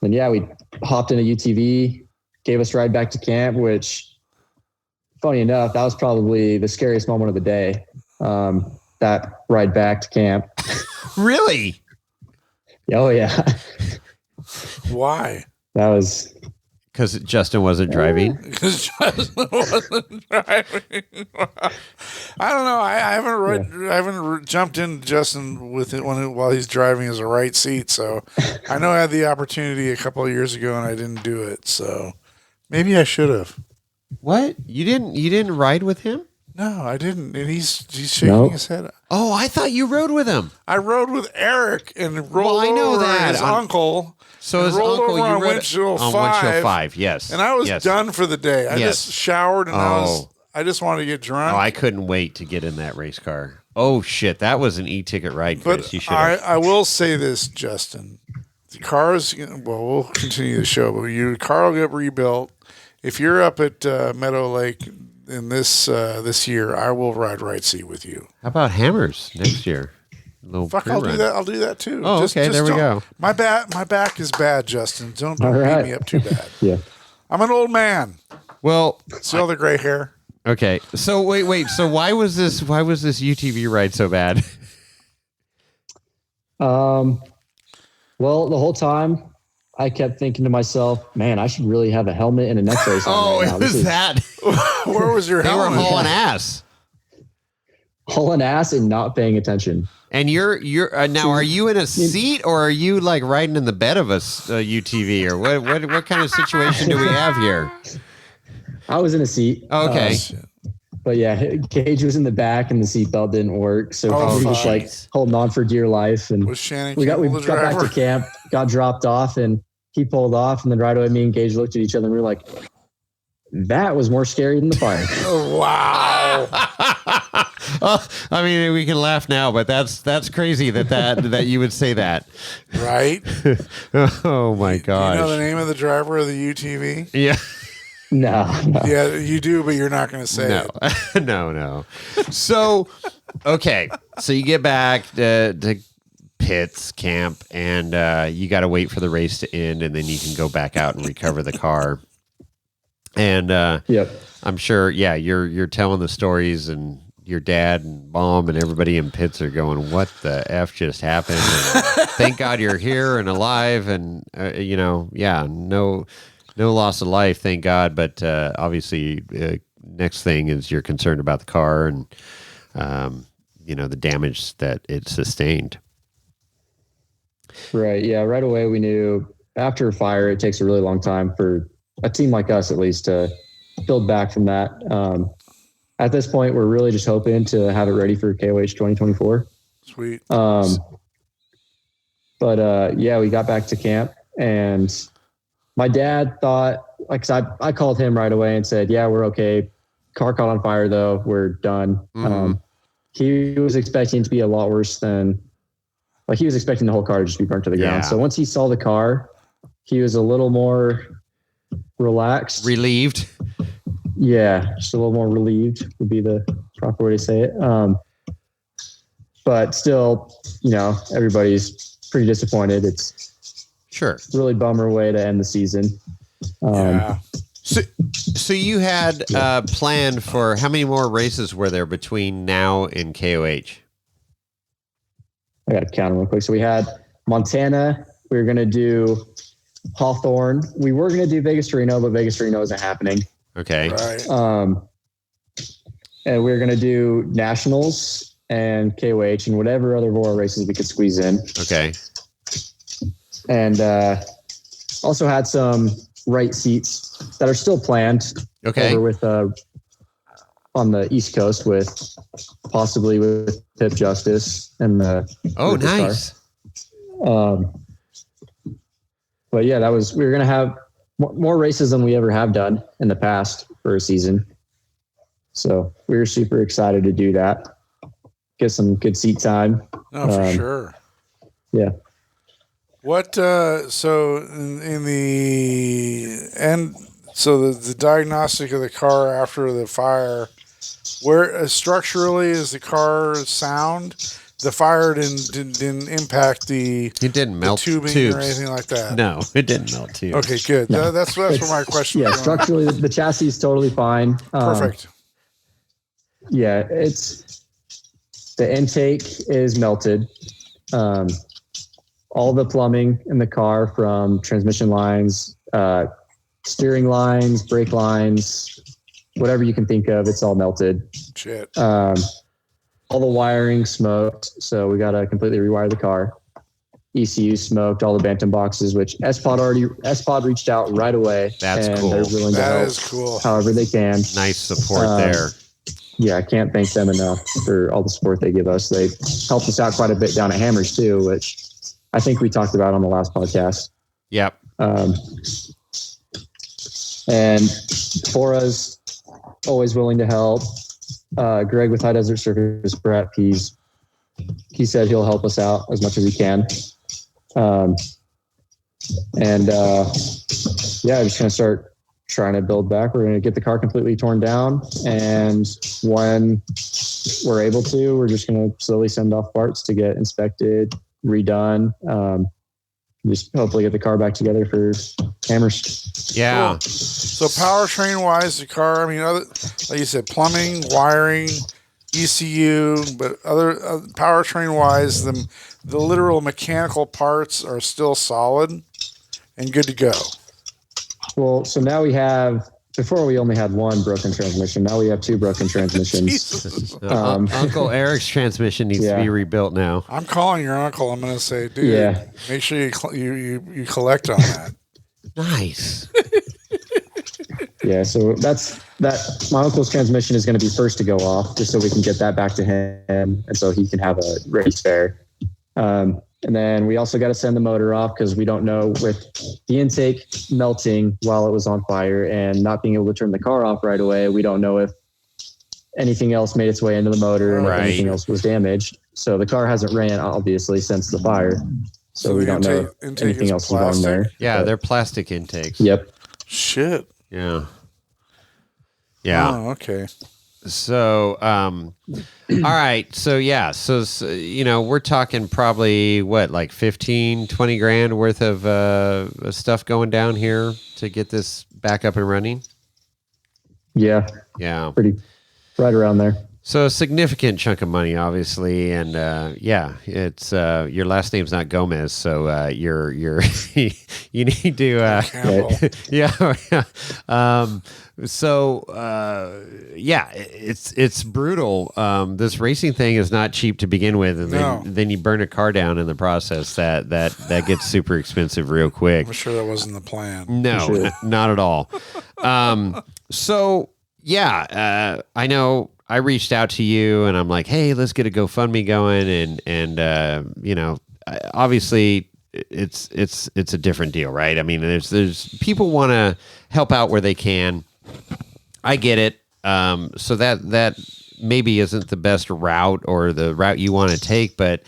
yeah, we hopped in a UTV, gave us a ride back to camp, which, funny enough, that was probably the scariest moment of the day. That ride back to camp. Really? Oh yeah. Why? That was because Justin wasn't driving. Because Justin wasn't driving. I don't know. I haven't jumped in Justin with it while he's driving as a right seat. So I know I had the opportunity a couple of years ago and I didn't do it. So maybe I should have. What? You didn't ride with him? No, I didn't. And he's shaking his head. Oh, I thought you rode with him. I rode with Eric and rolled I know over that. his uncle. So his rolled uncle, over you on rode windshield on 5. windshield 5, yes. And I was yes. done for the day. I Yes. just showered and Oh. I just wanted to get drunk. Oh, I couldn't wait to get in that race car. Oh, shit. That was an e-ticket ride, Chris. But You should have. I will say this, Justin. The cars, well, we'll continue the show, but your car will get rebuilt. If you're up at Meadow Lake in this year, I will ride right seat with you. How about Hammers next year? Fuck, I'll do that. I'll do that too. Oh, okay. There we go. My back is bad, Justin. Don't All beat right. me up too bad. Yeah. I'm an old man. Well, See all the gray hair? okay. So wait. So why was this UTV ride so bad? Well, the whole time I kept thinking to myself, man, I should really have a helmet and a neck brace on right now. It was that. Where was your They were helmet? hauling ass. Hauling ass and not paying attention. And you're now. Are you in a seat or are you like riding in the bed of a UTV or what kind of situation do we have here? I was in a seat. Okay. But yeah, Gage was in the back and the seatbelt didn't work. So we were just like holding on for dear life. And Was Shannon we got Kimball the back to driver? camp, got dropped off, and he pulled off. And then right away, me and Gage looked at each other and we were like, that was more scary than the fire. Oh, wow. I mean, we can laugh now, but that's crazy that you would say that. Right? Oh my gosh. You know the name of the driver of the UTV? Yeah. No. Yeah, you do, but you're not going to say it. No. So, okay. So you get back to pits camp, and you got to wait for the race to end, and then you can go back out and recover the car. And Yep. I'm sure, yeah, you're telling the stories, and your dad and mom and everybody in pits are going, "What the F just happened?" And thank God you're here and alive, and no loss of life, thank God. But obviously, next thing is you're concerned about the car and the damage that it sustained. Right. Yeah. Right away, we knew after a fire, it takes a really long time for a team like us, at least, to build back from that. At this point, we're really just hoping to have it ready for KOH 2024. Sweet. Yeah, we got back to camp, and my dad thought, I called him right away and said, yeah, we're okay. Car caught on fire though. We're done. Mm-hmm. He was expecting it to be a lot worse than, he was expecting the whole car to just be burnt to the ground. So once he saw the car, he was a little more relaxed. Relieved. Yeah, just a little more relieved would be the proper way to say it. But still, everybody's pretty disappointed. It's Sure. really bummer way to end the season. Yeah. So you had planned for how many more races were there between now and KOH? I got to count them real quick. So we had Montana. We were going to do Hawthorne. We were going to do Vegas to Reno, but Vegas to Reno isn't happening. Okay. Right. And we were going to do Nationals and KOH and whatever other VORRA races we could squeeze in. Okay. And also had some right seats that are still planned. Okay. Over with on the East Coast possibly with Pip Justice and the. Oh, nice. But yeah, we were going to have more races than we ever have done in the past for a season. So we were super excited to do that. Get some good seat time. Oh, for sure. Yeah. What, so in the end, so the diagnostic of the car after the fire, where structurally is the car sound? The fire didn't impact it didn't melt tubing tubes or anything like that. No, it didn't melt tubes. Okay, good. No. That's where my question Yeah, was going. structurally the chassis is totally fine. Perfect. Yeah, the intake is melted. All the plumbing in the car, from transmission lines, steering lines, brake lines, whatever you can think of, it's all melted. Shit. All the wiring smoked, so we got to completely rewire the car. ECU smoked, all the Bantam boxes, which S-Pod reached out right away. That's and cool. They're willing to That help is cool. however they can. Nice support there. I can't thank them enough for all the support they give us. They helped us out quite a bit down at Hammers too, which I think we talked about on the last podcast. Yep. And VORRA's always willing to help. Greg with High Desert Surface Prep, he said he'll help us out as much as he can. I'm just going to start trying to build back. We're going to get the car completely torn down. And when we're able to, we're just going to slowly send off parts to get inspected, redone. Just hopefully get the car back together for Hammers. Yeah. Cool. So powertrain wise, the car, I mean, like you said, plumbing, wiring, ECU, but other powertrain wise, the literal mechanical parts are still solid and good to go. Well, so now we have, before we only had one broken transmission. Now we have two broken transmissions. Uncle Eric's transmission needs to be rebuilt now. I'm calling your uncle. I'm going to say, dude, make sure you collect on that. Nice. So that's my uncle's transmission is going to be first to go off, just so we can get that back to him, and so he can have a ready spare. And then we also got to send the motor off because we don't know, with the intake melting while it was on fire and not being able to turn the car off right away, we don't know if anything else made its way into the motor and if anything else was damaged. So the car hasn't ran, obviously, since the fire. So we don't know if anything else is wrong there. Yeah, they're plastic intakes. Yep. Shit. Yeah. Oh, okay. So, all right. So, we're talking probably like 15, 20 grand worth of stuff going down here to get this back up and running. Yeah. Yeah. Pretty right around there. So a significant chunk of money, obviously. And, it's, your last name's not Gomez. So, you're, you need to, it's brutal. This racing thing is not cheap to begin with, and then you burn a car down in the process. That gets super expensive real quick. I'm sure that wasn't the plan. No, not at all. I know I reached out to you, and I'm like, hey, let's get a GoFundMe going, and obviously it's a different deal, right? I mean, there's people want to help out where they can. I get it. So that maybe isn't the best route or the route you want to take, but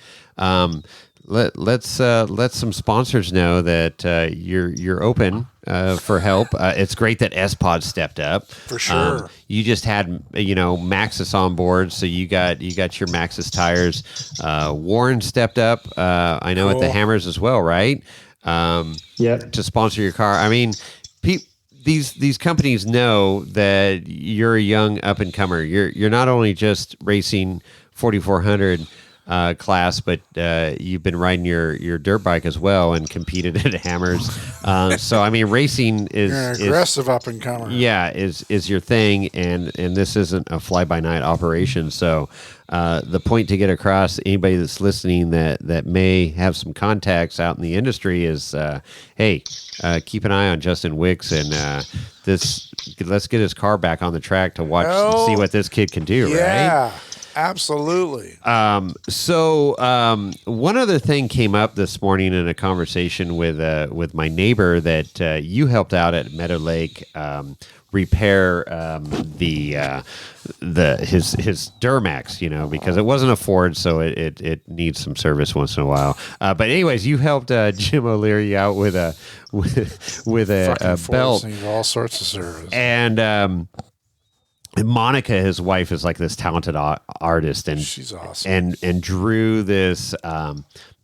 let some sponsors know that you're open for help. It's great that S-Pod stepped up. For sure. You just had Maxxis on board, so you got your Maxxis tires. Warren stepped up. I know at the Hammers as well, right? To sponsor your car. I mean, these companies know that you're a young up and comer. You're not only just racing 4400 class, but you've been riding your dirt bike as well and competed at Hammers. So I mean, racing is you're an aggressive up and comer. Yeah, is your thing, and this isn't a fly by night operation. So the point to get across, anybody that's listening that may have some contacts out in the industry is, hey, keep an eye on Justin Wicks and let's get his car back on the track to watch and see what this kid can do. Yeah. Right? Absolutely. So one other thing came up this morning in a conversation with my neighbor that you helped out at Meadow Lake repair his Duramax, because it wasn't a Ford, so it needs some service once in a while. But anyways, you helped Jim O'Leary out with a belt, need all sorts of service, and Monica, his wife, is like this talented artist, and she's awesome. And drew this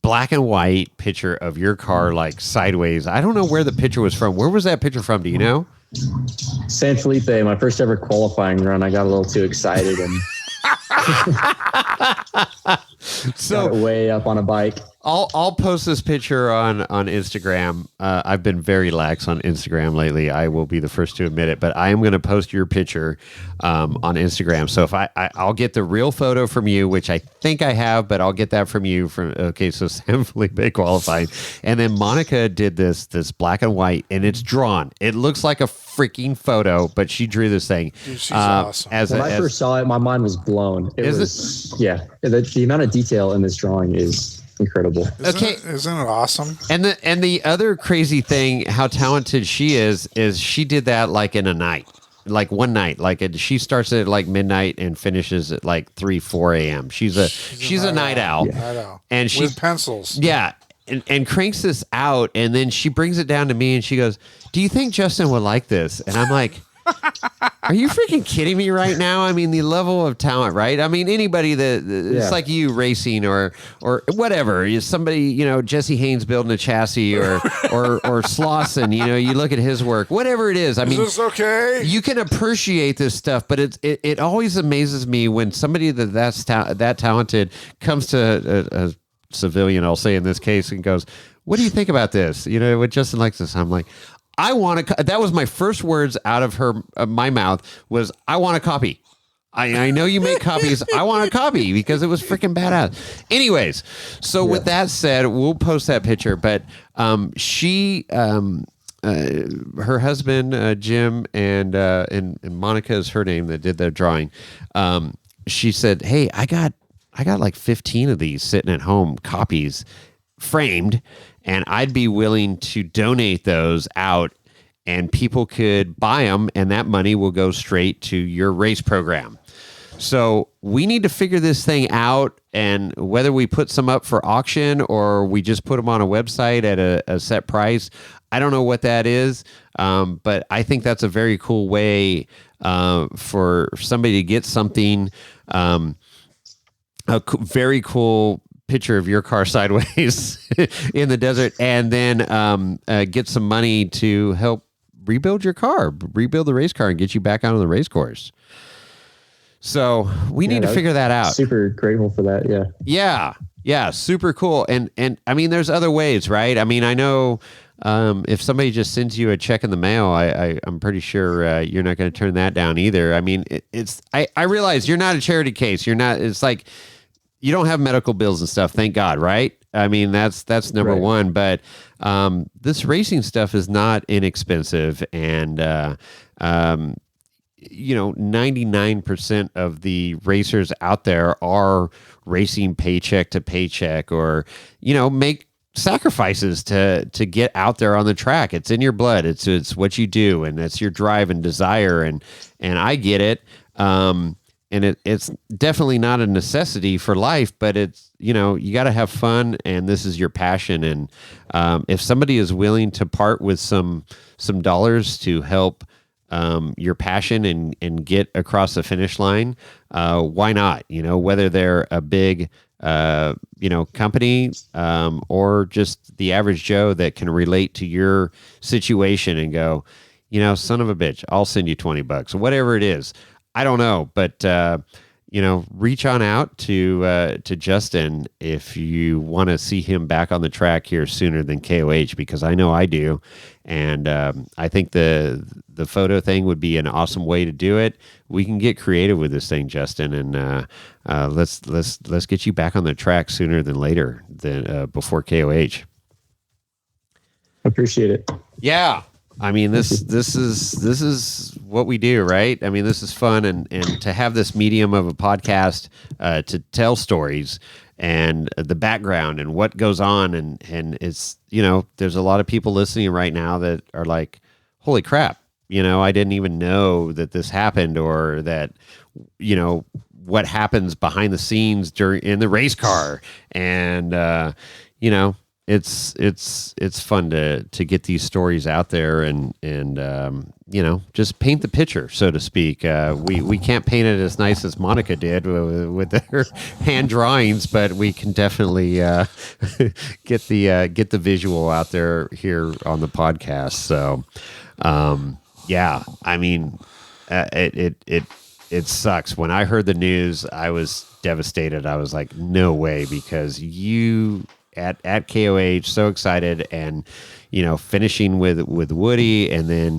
black and white picture of your car like sideways. I don't know where the picture was from. Where was that picture from? Do you know? San Felipe, my first ever qualifying run. I got a little too excited and so got way up on a bike. I'll post this picture on Instagram. I've been very lax on Instagram lately. I will be the first to admit it, but I am going to post your picture on Instagram. So if I'll get the real photo from you, which I think I have, but I'll get that from you. So Sam Felipe qualified, and then Monica did this black and white, and it's drawn. It looks like a freaking photo, but she drew this thing. Dude, she's awesome. When I first saw it, my mind was blown. Yeah. The amount of detail in this drawing is incredible. Isn't it awesome? And the other crazy thing, how talented she is she did that like in a night, like one night. She starts at like midnight and finishes at like 3-4 a.m. She's a night owl. Yeah. Night owl. And she with pencils. Yeah. And cranks this out, and then she brings it down to me, and she goes, "Do you think Justin would like this?" And I'm like, "Are you freaking kidding me right now?" I mean, the level of talent, right? I mean, anybody it's like you racing or whatever. Somebody, Jesse Haynes building a chassis or Slauson, you look at his work, whatever it is. I mean, is this okay? You can appreciate this stuff, but it always amazes me when somebody that's that talented comes to a civilian, I'll say in this case, and goes, "What do you think about this?" What Justin likes this. I'm like, I want to. That was my first words out of my mouth was, "I want a copy." I know you make copies. I want a copy because it was freaking badass. Anyways, so with that said, we'll post that picture. But she, her husband Jim, and Monica is her name that did the drawing. She said, "Hey, I got like 15 of these sitting at home, copies framed, and I'd be willing to donate those out, and people could buy them, and that money will go straight to your race program." So we need to figure this thing out, and whether we put some up for auction or we just put them on a website at a set price, I don't know what that is, but I think that's a very cool way for somebody to get something. Very cool picture of your car sideways in the desert, and then get some money to help rebuild your car, rebuild the race car, and get you back out on the race course. So we need to figure that out. Super grateful for that. Yeah, super cool. And I mean, there's other ways, right? I mean, I know if somebody just sends you a check in the mail, I'm pretty sure you're not going to turn that down either. I mean, I realize you're not a charity case. You're not. It's like you don't have medical bills and stuff. Thank God, right? I mean, that's number one. But this racing stuff is not inexpensive, and 99% of the racers out there are racing paycheck to paycheck, or make sacrifices to get out there on the track. It's in your blood. It's what you do, and it's your drive and desire, and I get it. And it's definitely not a necessity for life, but it's, you got to have fun, and this is your passion. And if somebody is willing to part with some dollars to help your passion and get across the finish line, why not? Whether they're a big company or just the average Joe that can relate to your situation and go, son of a bitch, I'll send you $20, whatever it is. I don't know, but reach on out to Justin if you want to see him back on the track here sooner than KOH, because I know I do, and I think the photo thing would be an awesome way to do it. We can get creative with this thing, Justin, and let's get you back on the track sooner than later, than before KOH. Appreciate it. Yeah. I mean, this is what we do, right? I mean, this is fun, and to have this medium of a podcast to tell stories and the background and what goes on, and it's, there's a lot of people listening right now that are like, holy crap, I didn't even know that this happened, or that, what happens behind the scenes in the race car, and it's fun to get these stories out there and just paint the picture, so to speak. We can't paint it as nice as Monica did with her hand drawings, but we can definitely get the visual out there here on the podcast. So I mean, it sucks. When I heard the news, I was devastated. I was like, no way, because you at KOH, so excited, and finishing with Woody, and then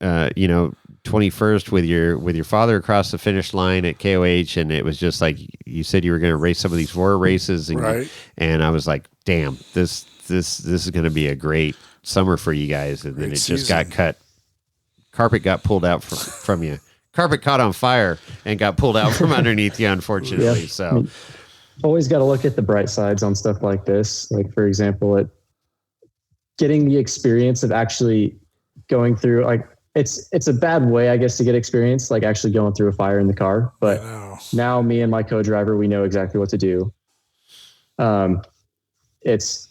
21st with your father across the finish line at KOH, and it was just like you said you were going to race some of these VORRA races, and Right. and I was like, damn, this is going to be a great summer for you guys, and then it just got cut. Carpet got pulled out from you. Carpet caught on fire and got pulled out from underneath you, unfortunately. Yeah. So Always got to look at the bright sides on stuff like this. Like, for example, getting the experience of actually going through, like, it's a bad way, I guess, to get experience, like actually going through a fire in the car. But now me and my co-driver, we know exactly what to do. It's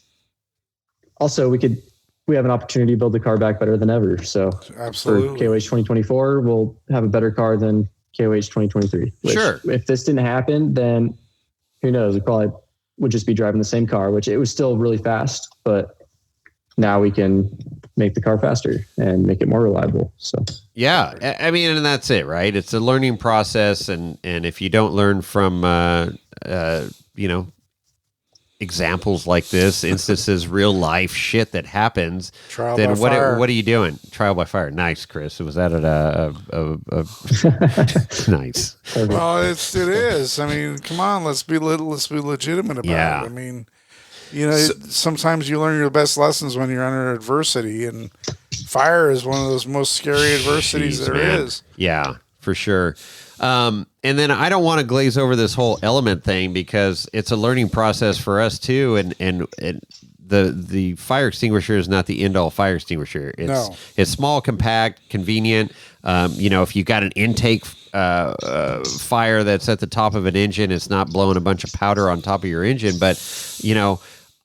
also, we have an opportunity to build the car back better than ever. So absolutely, for KOH 2024, we'll have a better car than KOH 2023. Sure. If this didn't happen, then who knows? We probably would just be driving the same car, which it was still really fast, but now we can make the car faster and make it more reliable. So yeah, I mean, and that's it, right? It's a learning process, and if you don't learn from examples like this, instances, real life shit that happens, Trial then by fire. what are you doing? Trial by fire. Nice, Chris. Was that nice? Well, it is. I mean, come on, let's be legitimate about it. I mean, sometimes you learn your best lessons when you're under adversity, and fire is one of those most scary adversities there is. Yeah, for sure. And then I don't want to glaze over this whole element thing because it's a learning process for us too. And the fire extinguisher is not the end all fire extinguisher. It's small, compact, convenient. If you got an intake fire that's at the top of an engine, it's not blowing a bunch of powder on top of your engine. But,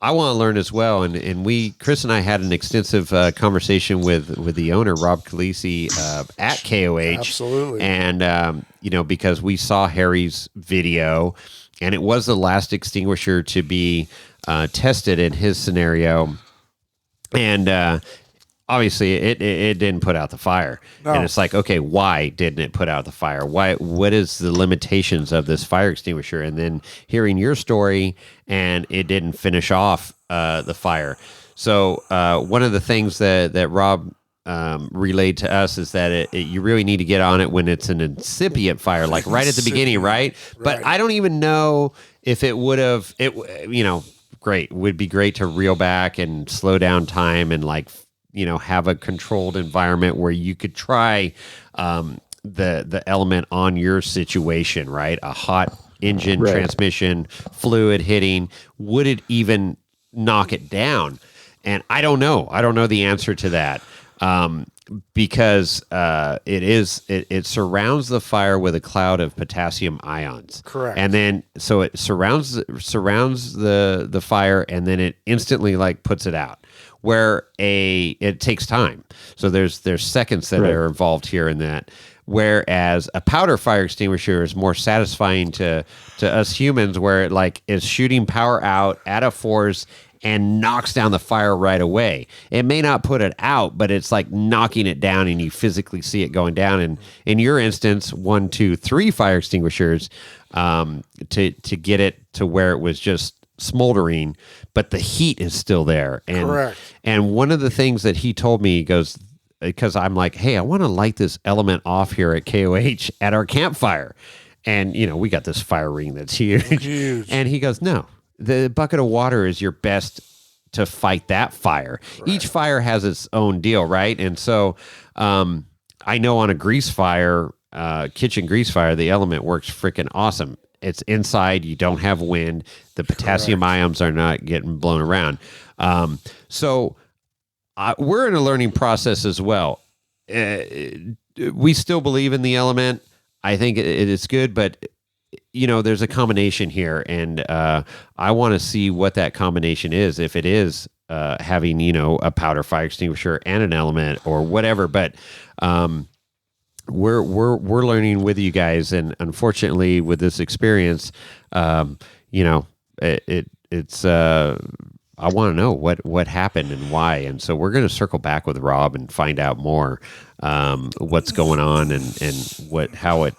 I want to learn as well. And Chris and I had an extensive conversation with the owner, Rob Khaleesi, at KOH. Absolutely. And, because we saw Harry's video, and it was the last extinguisher to be tested in his scenario. And obviously, it didn't put out the fire. No. And it's like, okay, why didn't it put out the fire? What is the limitations of this fire extinguisher? And then hearing your story, and it didn't finish off the fire. So one of the things that Rob relayed to us is that you really need to get on it when it's an incipient fire, like right at the beginning, right? But I don't even know if it would have, great. It would be great to reel back and slow down time and have a controlled environment where you could try the element on your situation, right? A hot engine, transmission, fluid hitting. Would it even knock it down? And I don't know. I don't know the answer to that. Because it surrounds the fire with a cloud of potassium ions. Correct. And then so it surrounds the fire, and then it instantly puts it out. Where it takes time. So there's seconds that are involved here in that. Whereas a powder fire extinguisher is more satisfying to us humans, where it is shooting power out at a force and knocks down the fire right away. It may not put it out, but it's like knocking it down, and you physically see it going down. And in your instance, 1, 2, 3 fire extinguishers to get it to where it was just smoldering, but the heat is still there. And, correct. And one of the things that he told me, he goes, because I'm like, hey, I want to light this element off here at KOH at our campfire. And, we got this fire ring that's huge. And he goes, no, the bucket of water is your best to fight that fire. Right. Each fire has its own deal, right? And so I know on a grease fire, kitchen grease fire, the element works freaking awesome. It's inside. You don't have wind. The potassium ions are not getting blown around. So we're in a learning process as well. We still believe in the element. I think it is good, but there's a combination here, and I want to see what that combination is. If it is having a powder fire extinguisher and an element or whatever, but we're learning with you guys, and unfortunately, with this experience, it's. I want to know what happened and why, and so we're going to circle back with Rob and find out more what's going on and how it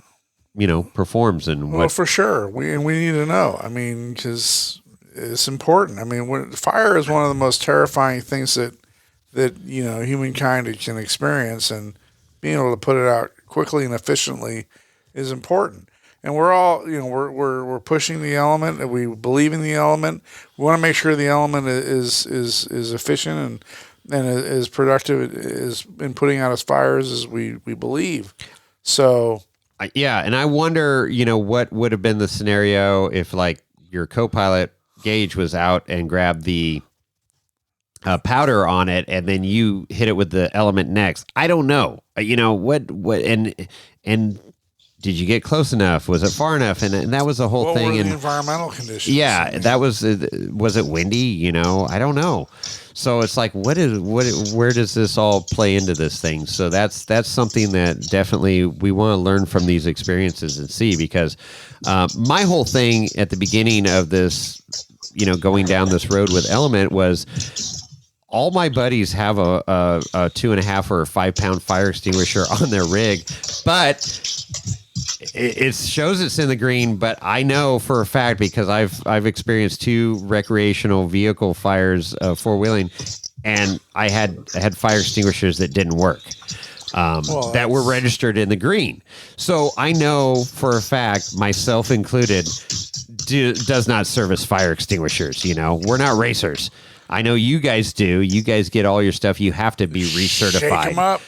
performs and what. Well, for sure, we need to know. I mean, because it's important. I mean, fire is one of the most terrifying things that humankind can experience, and being able to put it out quickly and efficiently is important. And we're all, we're pushing the element, and we believe in the element. We want to make sure the element is efficient and as productive is in putting out as fires as we believe. So, yeah, and I wonder, what would have been the scenario if, like, your co-pilot Gage was out and grabbed the powder on it, and then you hit it with the element next. I don't know. What and did you get close enough? Was it far enough? And that was the whole what thing. Were And the environmental conditions. Yeah, that was it windy? I don't know. So it's like, where does this all play into this thing? So that's something that definitely we want to learn from these experiences and see, because my whole thing at the beginning of this, going down this road with Element was, all my buddies have a 2.5 or 5 pound fire extinguisher on their rig, but it shows it's in the green. But I know for a fact, because I've experienced 2 recreational vehicle fires, 4-wheeling, and I had fire extinguishers that didn't work, that were registered in the green. So I know for a fact, myself included, does not service fire extinguishers. We're not racers. I know you guys do. You guys get all your stuff. You have to be recertified. Shake 'em up.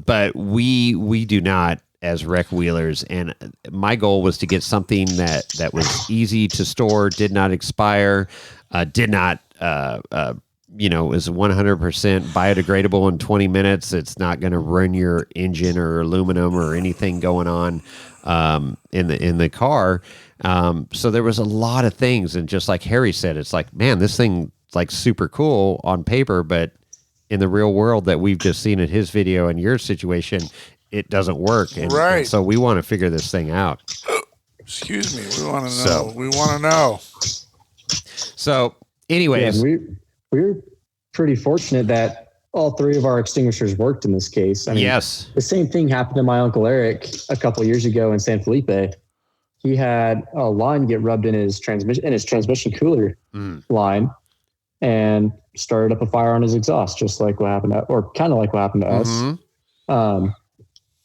But we do not, as rec wheelers. And my goal was to get something that was easy to store, did not expire, did not, was 100% biodegradable in 20 minutes. It's not going to ruin your engine or aluminum or anything going on in the car. So there was a lot of things. And just like Harry said, it's like, man, this thing, like, super cool on paper, but in the real world that we've just seen in his video and your situation, it doesn't work. And so we want to figure this thing out. Excuse me. We want to know. We want to know. So anyways, we were pretty fortunate that all 3 of our extinguishers worked in this case. I mean, yes. The same thing happened to my Uncle Eric a couple of years ago in San Felipe. He had a line get rubbed in his transmission cooler line, and started up a fire on his exhaust, just like what happened kind of like what happened to us.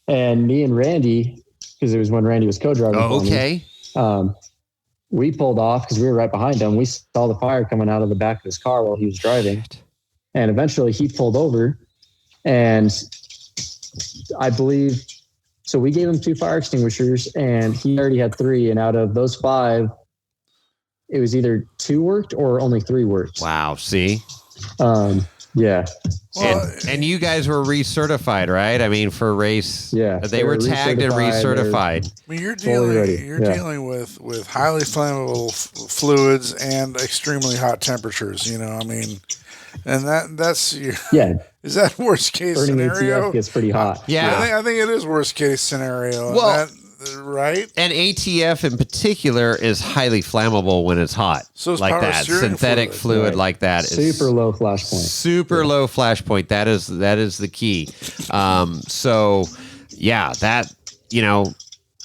And me and Randy, because it was when Randy was co-driving. Oh, okay. We pulled off because we were right behind him. We saw the fire coming out of the back of his car while he was driving. And eventually he pulled over, and I believe, so we gave him 2 fire extinguishers, and he already had 3. And out of those 5, it was either 2 worked or only 3 worked. Wow. See? Yeah. Well, and you guys were recertified, right? I mean, for race, yeah, they were tagged and recertified. I mean, you're dealing with highly flammable fluids and extremely hot temperatures. I mean, and that's Is that worst case burning scenario? ATF gets pretty hot. Yeah, I think it is worst case scenario. Well, right? And ATF in particular is highly flammable when it's hot. So it's like power that. steering Synthetic fluid right. like that is super low flash point. Super low flash point. That is the key. So yeah, that,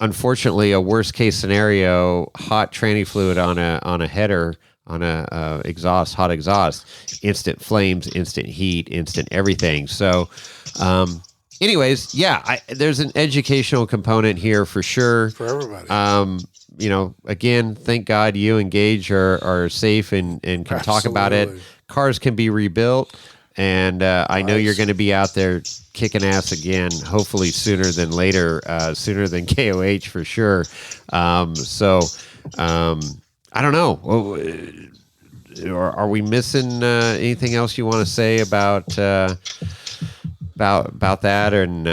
unfortunately, a worst case scenario, hot tranny fluid on a header, on a hot exhaust, instant flames, instant heat, instant everything. So anyways, yeah, there's an educational component here for sure. For everybody. Again, thank God you and Gage are safe and can talk about it. Cars can be rebuilt, and I know you're going to be out there kicking ass again, hopefully sooner than later, sooner than KOH for sure. I don't know. Are we missing anything else you want to say about that and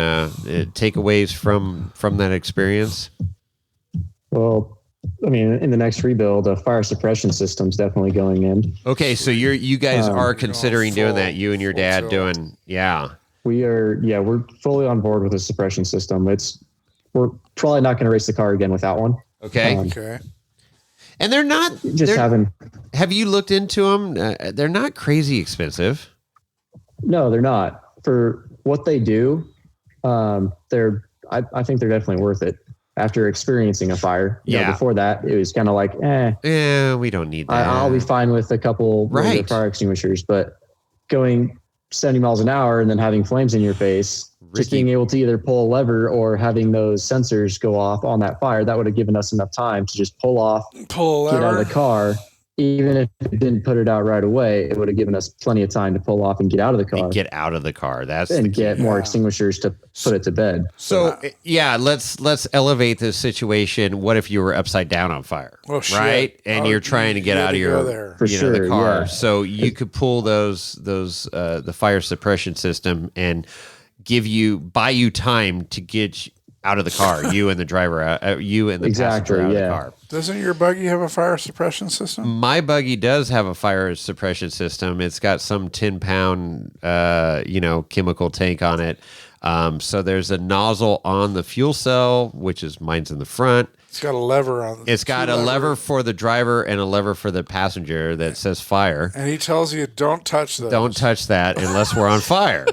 takeaways from that experience? Well, I mean, in the next rebuild, a fire suppression system's definitely going in. Okay, so you guys are considering doing that. You and your dad tilt. doing, yeah. We're fully on board with the suppression system. We're probably not going to race the car again without one. Okay. Okay. And they're not have you looked into them? They're not crazy expensive. No, they're not. For what they do, I think they're definitely worth it. after experiencing a fire. You know, before that, it was kind of like, we don't need that. I'll be fine with a couple fire extinguishers, but going 70 miles an hour and then having flames in your face, just being able to either pull a lever or having those sensors go off on that fire, that would have given us enough time to just pull off, get out of the car. Even if it didn't put it out right away, it would have given us plenty of time to pull off and get out of the car. That's and get more extinguishers to put it to bed. So let's elevate this situation. What if you were upside down on fire, right? And you're trying to get out of your the car. So you could pull the fire suppression system and buy you time to get out of the car. You and the driver, you and the passenger out of the car. Doesn't your buggy have a fire suppression system? My buggy does have a fire suppression system. It's got some 10-pound, chemical tank on it. So there's a nozzle on the fuel cell, which is mine's in the front. It's got a lever on it. It's got a lever for the driver and a lever for the passenger that says fire. And he tells you, don't touch those. Don't touch that unless we're on fire.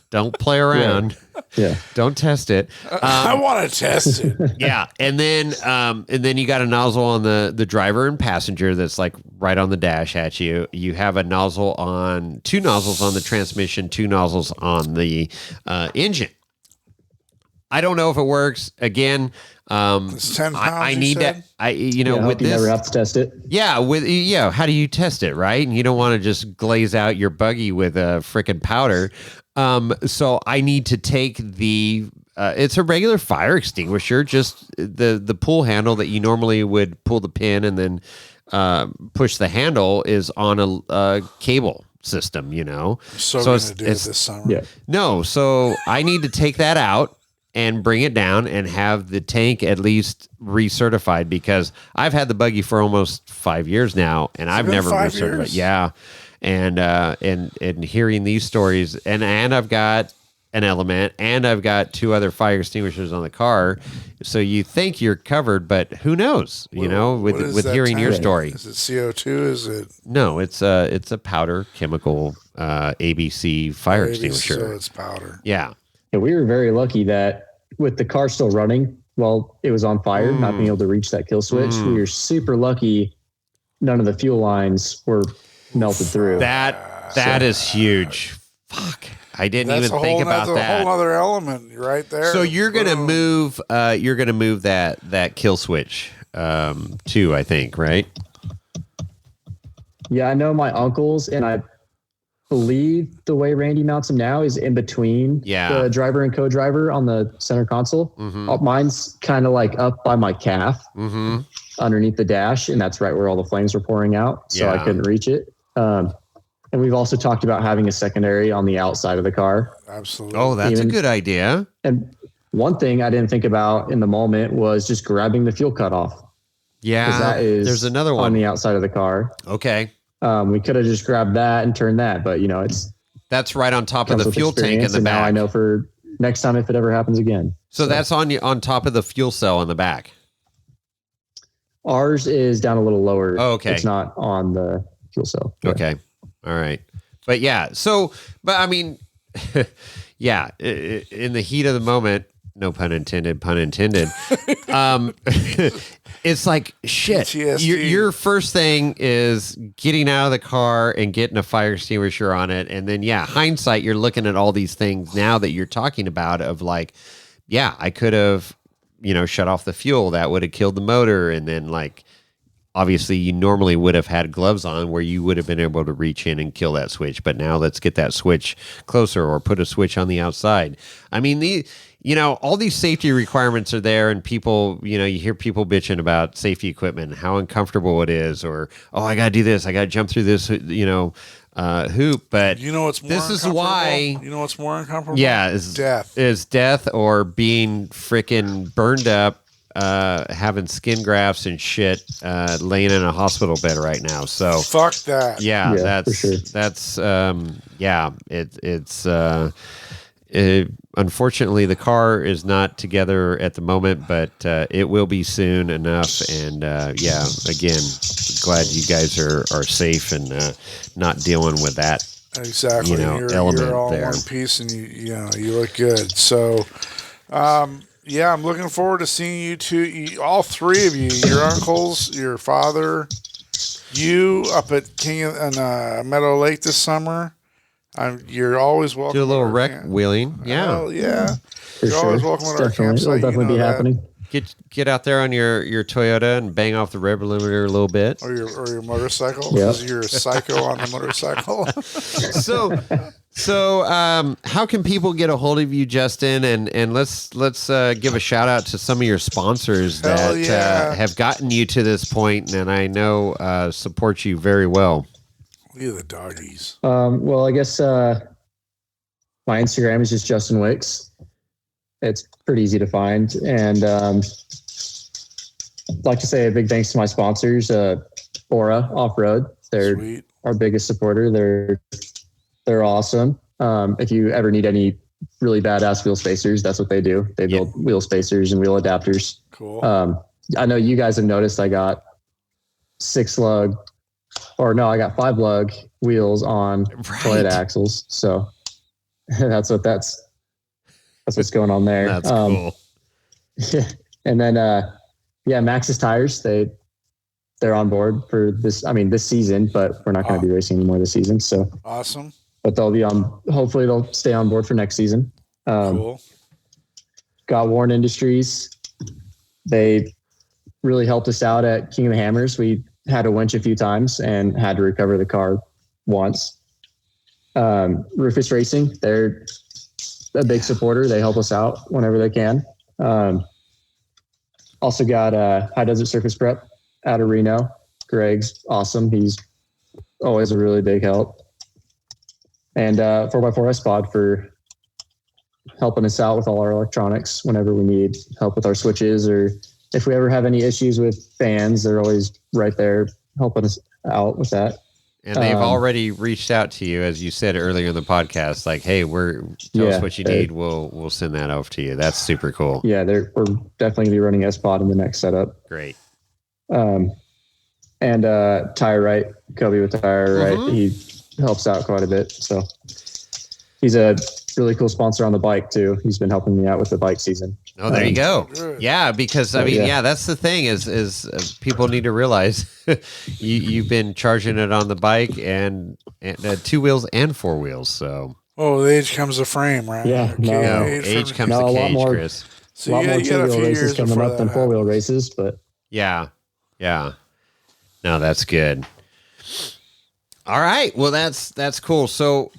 Don't play around. Yeah. Don't test it. I want to test it. Yeah. And then you got a nozzle on the driver and passenger that's like right on the dash at you. You have two nozzles on the transmission, 2 nozzles on the engine. I don't know if it works. Again, it's 10 pounds. I need that. With this, never have to test it. Yeah. How do you test it, right? And you don't want to just glaze out your buggy with a frickin' powder. So I need to take it's a regular fire extinguisher, just the pull handle that you normally would pull the pin and then push the handle is on a cable system, So going to do it this summer. Yeah. No, so I need to take that out and bring it down and have the tank at least recertified, because I've had the buggy for almost 5 years now and I've never recertified. Years? Yeah. And hearing these stories and I've got an Element and I've got 2 other fire extinguishers on the car. So you think you're covered, but who knows, with hearing your story. Is it CO2? Is it? No, it's a powder chemical, ABC fire extinguisher. So it's powder. Yeah. And we were very lucky that with the car still running while it was on fire, not being able to reach that kill switch, we were super lucky. None of the fuel lines were melted through. That is huge. Fuck. I didn't even think about that. That's a whole other element right there. So you're gonna move that kill switch too, I think, right? Yeah, I know my uncles, and I believe the way Randy mounts them now is in between the driver and co-driver on the center console. Mm-hmm. Mine's kind of like up by my calf underneath the dash, and that's right where all the flames were pouring out, so I couldn't reach it. And we've also talked about having a secondary on the outside of the car. Absolutely. Oh, that's a good idea. And one thing I didn't think about in the moment was just grabbing the fuel cutoff. Yeah, that is there's another one on the outside of the car. Okay. We could have just grabbed that and turned that, but that's right on top of the fuel tank in the back. Now I know for next time if it ever happens again. So that's on top of the fuel cell in the back. Ours is down a little lower. Oh, okay. It's not on the fuel cell. Yeah. Okay. All right. But but I mean, yeah, in the heat of the moment, no pun intended, it's like, shit, your first thing is getting out of the car and getting a fire extinguisher on it. And then, hindsight, you're looking at all these things now that you're talking about of like, I could have, shut off the fuel. That would have killed the motor. And then obviously you normally would have had gloves on where you would have been able to reach in and kill that switch. But now let's get that switch closer or put a switch on the outside. I mean, all these safety requirements are there, and people, you hear people bitching about safety equipment, how uncomfortable it is, or, oh, I got to do this. I got to jump through this, hoop. But what's more this is why, what's more uncomfortable? Yeah. Is death or being freaking burned up, having skin grafts and shit, laying in a hospital bed right now. So fuck that. Yeah, it's unfortunately the car is not together at the moment, but it will be soon enough. And again, glad you guys are safe and not dealing with that. Exactly. Element you're all there. One piece, and you look good. So. Yeah, I'm looking forward to seeing you two, all three of you, your uncles, your father, you up at Meadow Lake this summer. You're always welcome. Do a little wreck wheeling. Yeah. Hell yeah. For You're sure. always welcome at our campsite. It'll definitely be happening. Get out there on your Toyota and bang off the rev limiter a little bit. Or your motorcycle, Yep. because you're a psycho on the motorcycle. So how can people get a hold of you, Justin? And let's give a shout out to some of your sponsors that have gotten you to this point, and I know support you very well. Look at the doggies. Well, I guess my Instagram is just Justin Wicks. It's pretty easy to find. And I'd like to say a big thanks to my sponsors, VORRA Off-Road. They're Sweet. our biggest supporter. They're awesome. If you ever need any really badass wheel spacers, that's what they do. They build wheel spacers and wheel adapters. Cool. I know you guys have noticed I got 5 lug wheels on Toyota axles. So that's what's going on there. That's cool. And then, Maxxis tires, they're on board for this season, but we're not going to be racing anymore this season. So awesome. But hopefully they'll stay on board for next season. Cool. Got Warren Industries. They really helped us out at King of the Hammers. We had to winch a few times and had to recover the car once. Rufus Racing, they're a big supporter. They help us out whenever they can. Also got High Desert Surface Prep out of Reno. Greg's awesome. He's always a really big help. And 4x4 S-Pod for helping us out with all our electronics whenever we need help with our switches, or if we ever have any issues with fans, they're always right there helping us out with that. And they've already reached out to you, as you said earlier in the podcast, like, hey, tell us what you need. We'll send that over to you. That's super cool. Yeah, we're definitely going to be running S-Pod in the next setup. Great. And Tire Right, Kobe with Tire Right, he helps out quite a bit. So he's a really cool sponsor on the bike too. He's been helping me out with the bike season. Oh, there you go. Yeah, because that's the thing is people need to realize you've been charging it on the bike and 2 wheels and 4 wheels. So the age comes the frame, right? Yeah, age comes the cage, Chris. So a lot more you got a 2-wheel few races years coming up than 4-wheel races, but yeah. No, that's good. All right. Well, that's cool. So,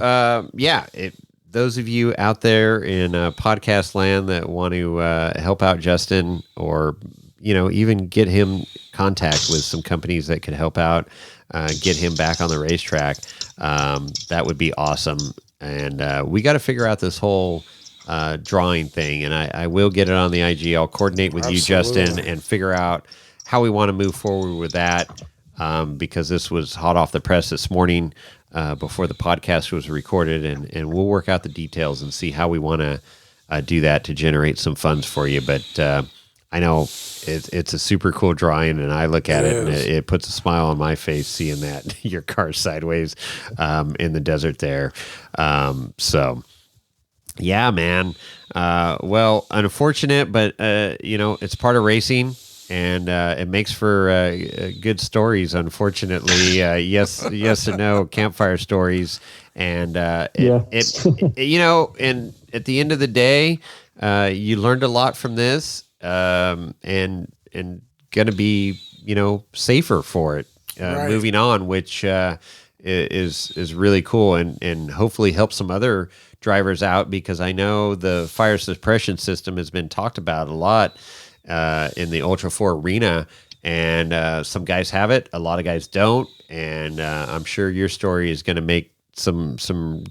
those of you out there in podcast land that want to help out Justin, or even get him contact with some companies that could help out, get him back on the racetrack, that would be awesome. And we got to figure out this whole drawing thing, and I will get it on the IG. I'll coordinate with you, Justin, and figure out how we want to move forward with that. Because this was hot off the press this morning before the podcast was recorded, and we'll work out the details and see how we want to do that to generate some funds for you. But I know it's a super cool drawing, and I look at it and it puts a smile on my face seeing that your car's sideways in the desert there. So yeah, man. Well, unfortunate, but it's part of racing. And it makes for good stories. Unfortunately, yes and no campfire stories. And and at the end of the day, you learned a lot from this, and gonna be safer for it moving on, which is really cool, and hopefully help some other drivers out, because I know the fire suppression system has been talked about a lot. In the Ultra 4 arena, and some guys have it, a lot of guys don't, and I'm sure your story is going to make some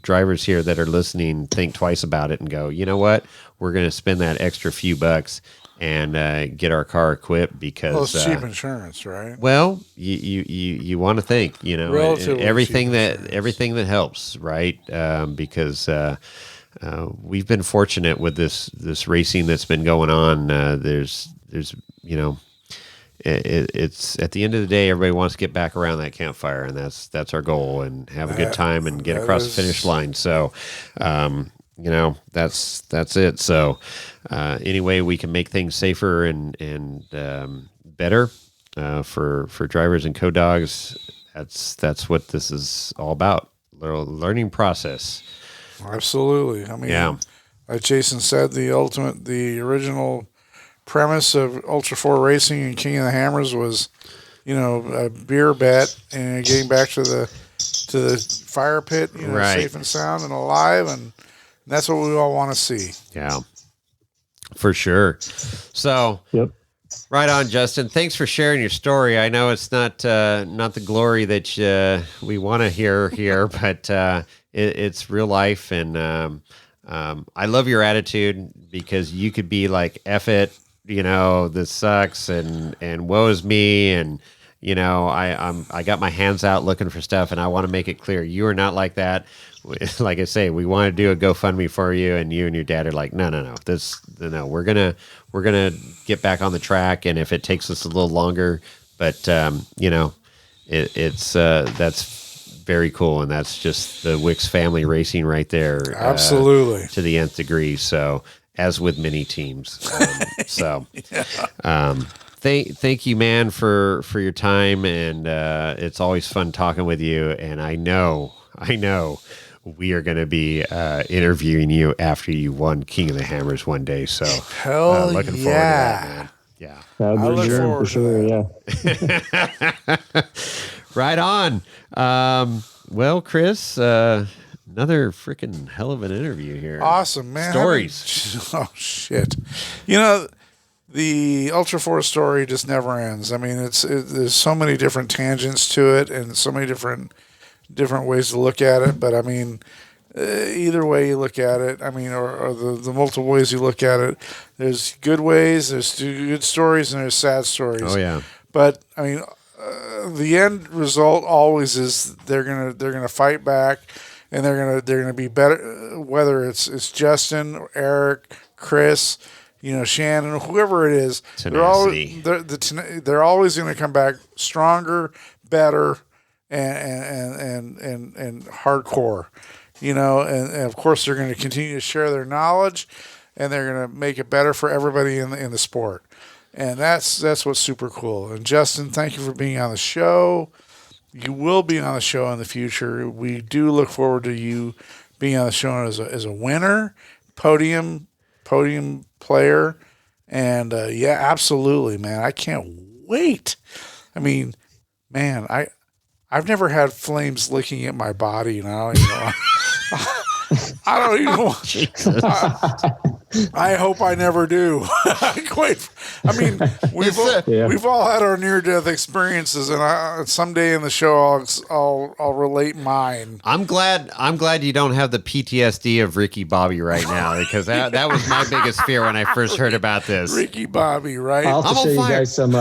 drivers here that are listening think twice about it and go, you know what, we're going to spend that extra few bucks and get our car equipped, because it's cheap insurance, right? Well, you want to think, everything that helps, right? Because we've been fortunate with this racing that's been going on. There's it's at the end of the day, everybody wants to get back around that campfire, and that's our goal, and have a good time and get across the finish line. So, that's it. So any way we can make things safer and better for drivers and co-dogs, that's what this is all about. Learning process. Absolutely. I mean, like Jason said, the original premise of Ultra 4 Racing and King of the Hammers was, a beer bet and getting back to the fire pit, safe and sound and alive, and that's what we all want to see. Yeah, for sure. So, right on, Justin. Thanks for sharing your story. I know it's not the glory that we want to hear here, but it's real life, and I love your attitude, because you could be like, F it, this sucks, and woe is me, and I got my hands out looking for stuff, and I want to make it clear you are not like that. Like I say, we want to do a GoFundMe for you, and you and your dad are like, no, we're gonna get back on the track, and if it takes us a little longer, but it's that's very cool, and that's just the Wicks family racing right there. Absolutely, to the nth degree. So, as with many teams, Thank you, man, for your time, and it's always fun talking with you. And I know we are going to be interviewing you after you won King of the Hammers one day. So, looking forward to that, man. Yeah, I look forward for sure. Yeah, right on. Well, Chris, another freaking hell of an interview here. Awesome, man. Stories. Oh shit! The Ultra 4 story just never ends. I mean, there's so many different tangents to it, and so many different ways to look at it. But I mean, either way you look at it, I mean, or the multiple ways you look at it, there's good ways, there's good stories, and there's sad stories. Oh yeah. But I mean, the end result always is they're gonna fight back, and they're gonna be better. Whether it's Justin, or Eric, Chris, Shannon, whoever it is, they're always going to come back stronger, better, and hardcore, and of course they're going to continue to share their knowledge, and they're going to make it better for everybody in the sport, and that's what's super cool. And Justin, thank you for being on the show. You will be on the show in the future. We do look forward to you being on the show as a winner, podium player, and absolutely, man, I can't wait. I mean, man, I've never had flames licking at my body, I don't even want. I hope I never do. Quite. I mean, we've all had our near-death experiences, and someday in the show I'll relate mine. I'm glad you don't have the PTSD of Ricky Bobby right now, because that was my biggest fear when I first heard about this. Ricky Bobby, right? I'll have to show you guys some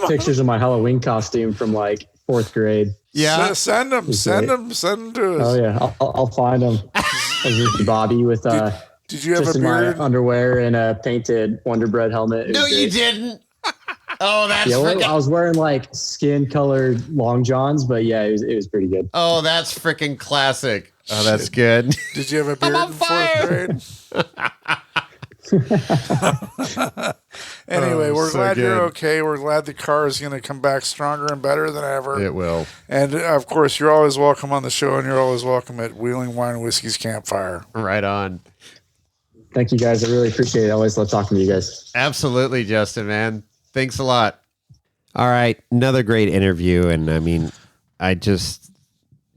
pictures of my Halloween costume from like 4th grade. Yeah, send them to us. Oh yeah, I'll find them. As Ricky Bobby with Did you have just a in beard? my underwear and a painted Wonder Bread helmet? No, you didn't. Oh, that's freaking... I was wearing like skin-colored long johns, but yeah, it was pretty good. Oh, that's freaking classic. Oh, that's good. Did you have a beard in 4th grade? Anyway, we're glad you're okay. We're glad the car is going to come back stronger and better than ever. It will. And of course, you're always welcome on the show, and you're always welcome at Wheeling Wine and Whiskey's Campfire. Right on. Thank you, guys. I really appreciate it. I always love talking to you guys. Absolutely, Justin, man. Thanks a lot. All right. Another great interview. And I mean,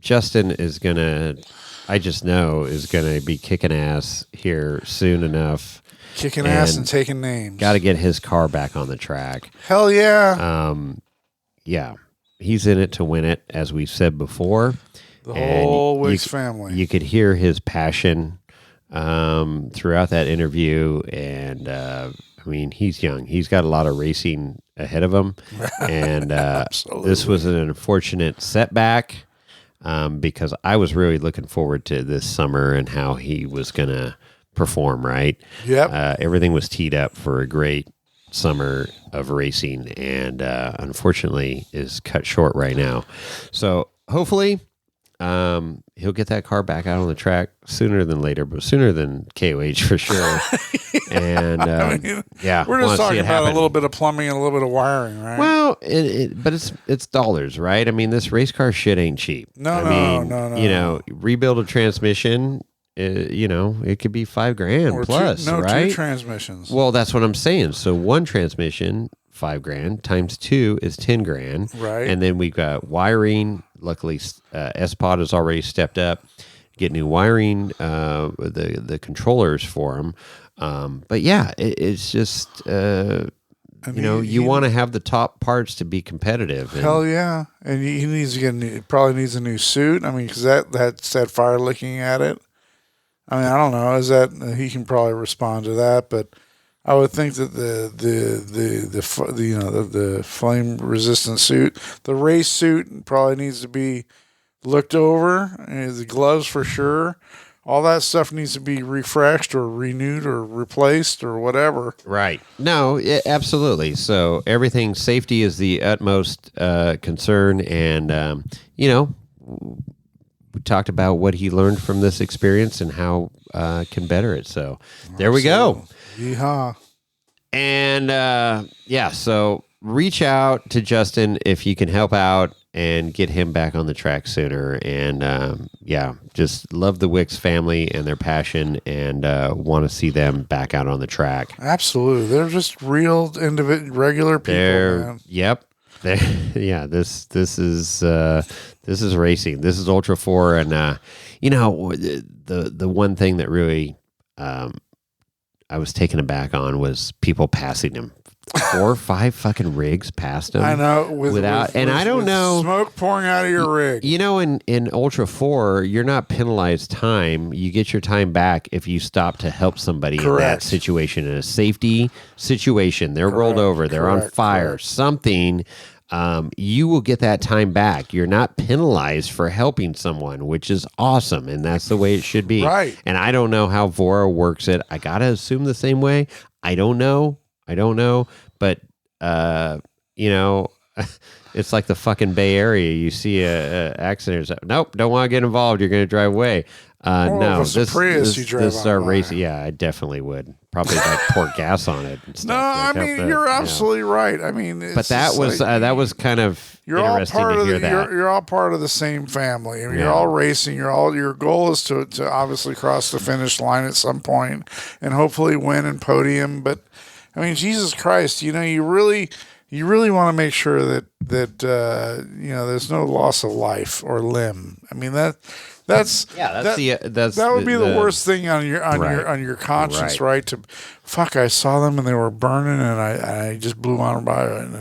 Justin is going to, I just know, is going to be kicking ass here soon enough. Kicking ass and taking names. Got to get his car back on the track. Hell yeah. Yeah. He's in it to win it, as we've said before. The whole Wicks family. You could hear his passion throughout that interview. And, I mean, he's young. He's got a lot of racing ahead of him. And this was an unfortunate setback because I was really looking forward to this summer and how he was going to perform, right? Yep. Everything was teed up for a great summer of racing, and unfortunately is cut short right now. So hopefully he'll get that car back out on the track sooner than later, but sooner than KOH for sure. And yeah, we're just talking about a little bit of plumbing and a little bit of wiring, right? Well, but it's dollars, right? I mean, this race car shit ain't cheap. No. Rebuild a transmission. It could be $5,000 or plus, right? 2 transmissions. Well, that's what I'm saying. So one transmission, $5,000 times 2 is $10,000, right? And then we've got wiring. Luckily, S-Pod has already stepped up, get new wiring, the controllers for them. But yeah, it's just you want to have the top parts to be competitive. Hell yeah, and he needs to probably needs a new suit. I mean, because that's that fire looking at it. I mean, I don't know. Is that he can probably respond to that, but I would think that the flame resistant suit, the race suit, probably needs to be looked over. And the gloves for sure. All that stuff needs to be refreshed or renewed or replaced or whatever. Right. No, absolutely. So everything, safety is the utmost concern, and we talked about what he learned from this experience and how can better it. So there we go. Yeehaw. And so reach out to Justin if you can help out and get him back on the track sooner. And just love the Wicks family and their passion, and want to see them back out on the track. Absolutely. They're just real regular people, man. Yep. This is racing. This is Ultra 4, and the one thing that really I was taken aback on was people passing him. 4 or 5 fucking rigs past him. I know. I don't know. Smoke pouring out of your rig. In Ultra 4, you're not penalized time. You get your time back if you stop to help somebody in that situation, in a safety situation. They're rolled over. They're on fire. Something. You will get that time back. You're not penalized for helping someone, which is awesome, and that's the way it should be. Right. And I don't know how VORRA works it. I gotta assume the same way. I don't know, but it's like the fucking Bay Area. You see a accident. Nope, don't want to get involved. You're going to drive away. No, this is our race. Yeah, I definitely would. Probably pour gas on it. And stuff. No, I mean you're absolutely right. I mean, but that was kind of interesting to hear that. You're all part of the same family. I mean, you're all racing. Your goal is to obviously cross the finish line at some point and hopefully win and podium. But I mean, Jesus Christ, you really want to make sure that there's no loss of life or limb. I mean that would be the worst thing on your conscience, right? To fuck, I saw them and they were burning, and I just blew on by, and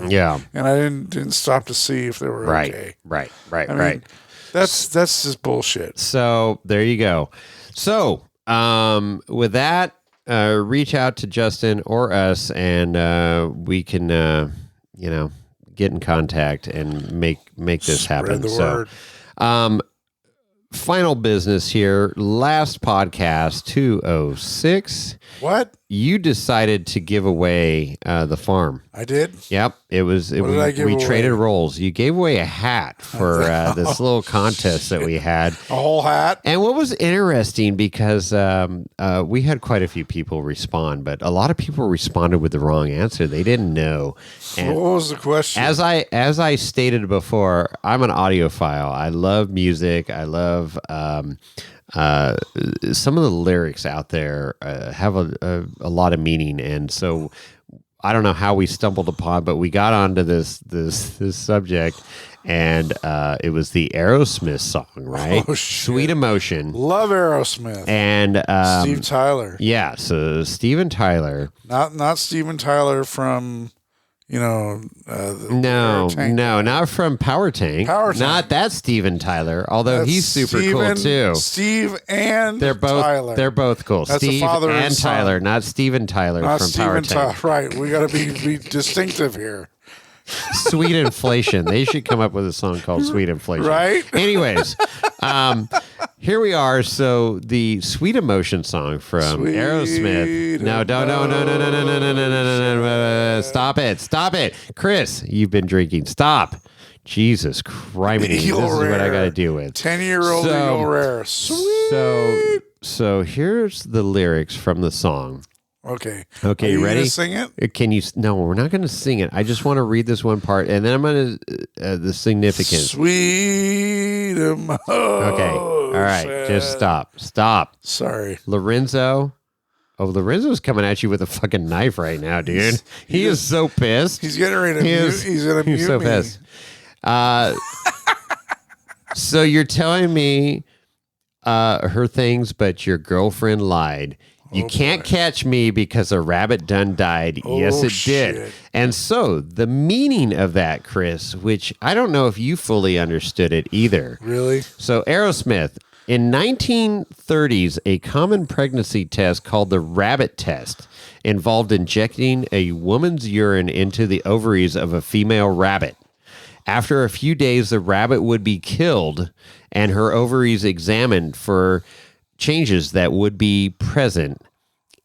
I didn't stop to see if they were okay. Right. I mean, that's just bullshit. So there you go. So with that, reach out to Justin or us, and we can get in contact and make this happen. Spread the word. Final business here. Last podcast, 206. What? You decided to give away the farm. I did? Yep. We traded roles. You gave away a hat for this little contest that we had. A whole hat? And what was interesting, because we had quite a few people respond, but a lot of people responded with the wrong answer. They didn't know. And what was the question? As I stated before, I'm an audiophile. I love music. I love some of the lyrics out there have a lot of meaning, and so I don't know how we stumbled upon, but we got onto this subject, and it was the Aerosmith song, right? Oh, shit. Sweet Emotion. Love Aerosmith. And Steve Tyler. Yeah, so Steven Tyler. Not Steven Tyler from no, not from Power Tank. Not that Steven Tyler, although he's super cool too. Steve and Tyler. They're both cool. That's Steve father and Tyler, not Steven Tyler from Power Tank. Right, we got to be distinctive here. Sweet Inflation. They should come up with a song called Sweet Inflation. Right? Anyways, here we are. So the Sweet Emotion song from Aerosmith. No. Stop it. Chris, you've been drinking. Stop. Jesus Christ. This is what I got to deal with. 10-year-old Eagle Rare. Sweet. So here's the lyrics from the song. Okay. Okay, you ready? Gonna sing it? Can you? No, we're not going to sing it. I just want to read this one part, and then I'm going to the significance. Sweet emotion. Okay. All right. Just stop. Stop. Sorry, Lorenzo. Oh, Lorenzo's coming at you with a fucking knife right now, dude. He is so pissed. he's getting ready to mute. He's gonna mute so me. pissed. So you're telling me her things, but your girlfriend lied. You can't catch me because a rabbit done died. Yes, it did. Shit. And so the meaning of that, Chris, which I don't know if you fully understood it either. Really? So Aerosmith, in 1930s, a common pregnancy test called the rabbit test involved injecting a woman's urine into the ovaries of a female rabbit. After a few days, the rabbit would be killed and her ovaries examined for changes that would be present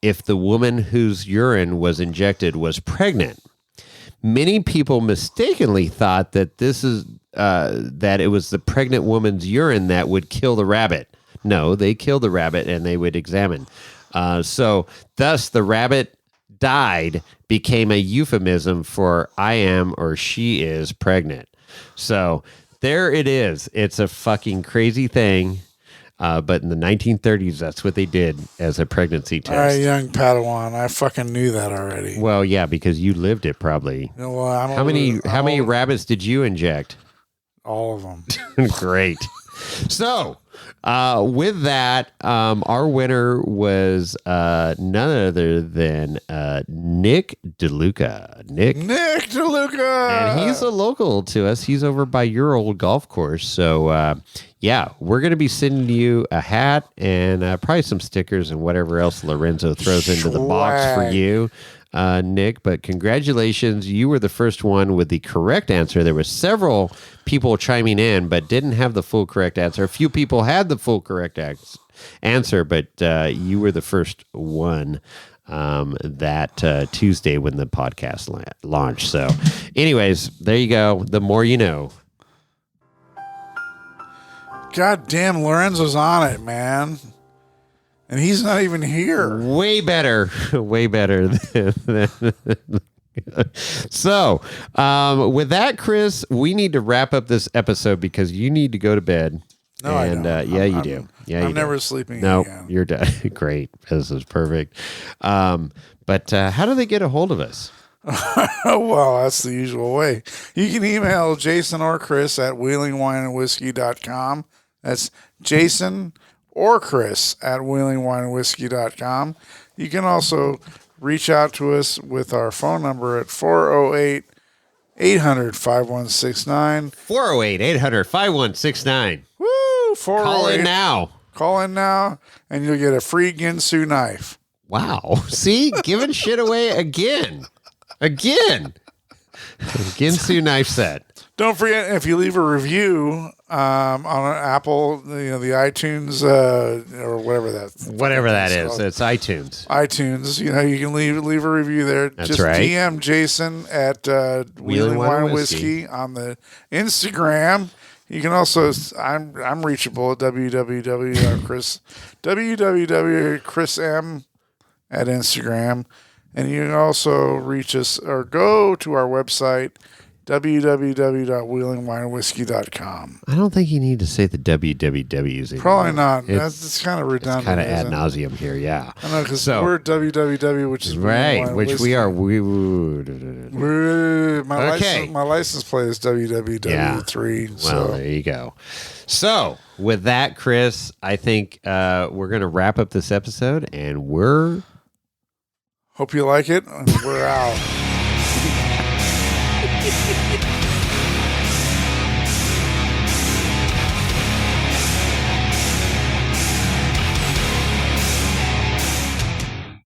if the woman whose urine was injected was pregnant. Many people mistakenly thought that that it was the pregnant woman's urine that would kill the rabbit. No, they killed the rabbit and they would examine. So thus the rabbit died became a euphemism for I am or she is pregnant. So there it is. It's a fucking crazy thing. But in the 1930s, that's what they did as a pregnancy test. All right, young Padawan. I fucking knew that already. Well, yeah, because you lived it probably. You know, well, How many rabbits did you inject? All of them. Great. So, with that, our winner was none other than Nick DeLuca. Nick DeLuca! And he's a local to us. He's over by your old golf course. So, yeah, we're going to be sending you a hat and probably some stickers and whatever else Lorenzo throws into the box for you. Nick, but congratulations. You were the first one with the correct answer. There were several people chiming in, but didn't have the full correct answer. A few people had the full correct answer, but you were the first one that Tuesday when the podcast launched. So anyways, there you go. The more you know. God damn, Lorenzo's on it, man. And he's not even here. Way better. Way better. So, with that, Chris, we need to wrap up this episode because you need to go to bed. No, and, I don't. Yeah, you do. Yeah, I'm never sleeping No, again. you're done. Great. This is perfect. But how do they get a hold of us? Oh, well, that's the usual way. You can email Jason or Chris at wheelingwineandwhiskey.com. That's Jason or Chris at wheelingwineandwhiskey.com. You can also reach out to us with our phone number at 408-800-5169. 408-800-5169. Woo! Call in now. Call in now, and you'll get a free Ginsu knife. Wow. See? Giving shit away again. Again. Ginsu knife set. Don't forget, if you leave a review on an Apple, the iTunes or whatever that is. called. It's iTunes. iTunes, you can leave a review there. That's Just right. DM Jason at Wheeling Wine and Whiskey on the Instagram. You can also, I'm reachable at www.chrism at Instagram. And you can also reach us or go to our website, www.wheelingwineandwhiskey.com. I don't think you need to say the wwws anymore. Probably not. It's kind of redundant. It's kind of ad nauseum here, yeah. I know, because we're www, which is right, which we are. My license plate is www3. Yeah. So. Well, there you go. So, with that, Chris, I think we're going to wrap up this episode, and we're... Hope you like it, and we're out.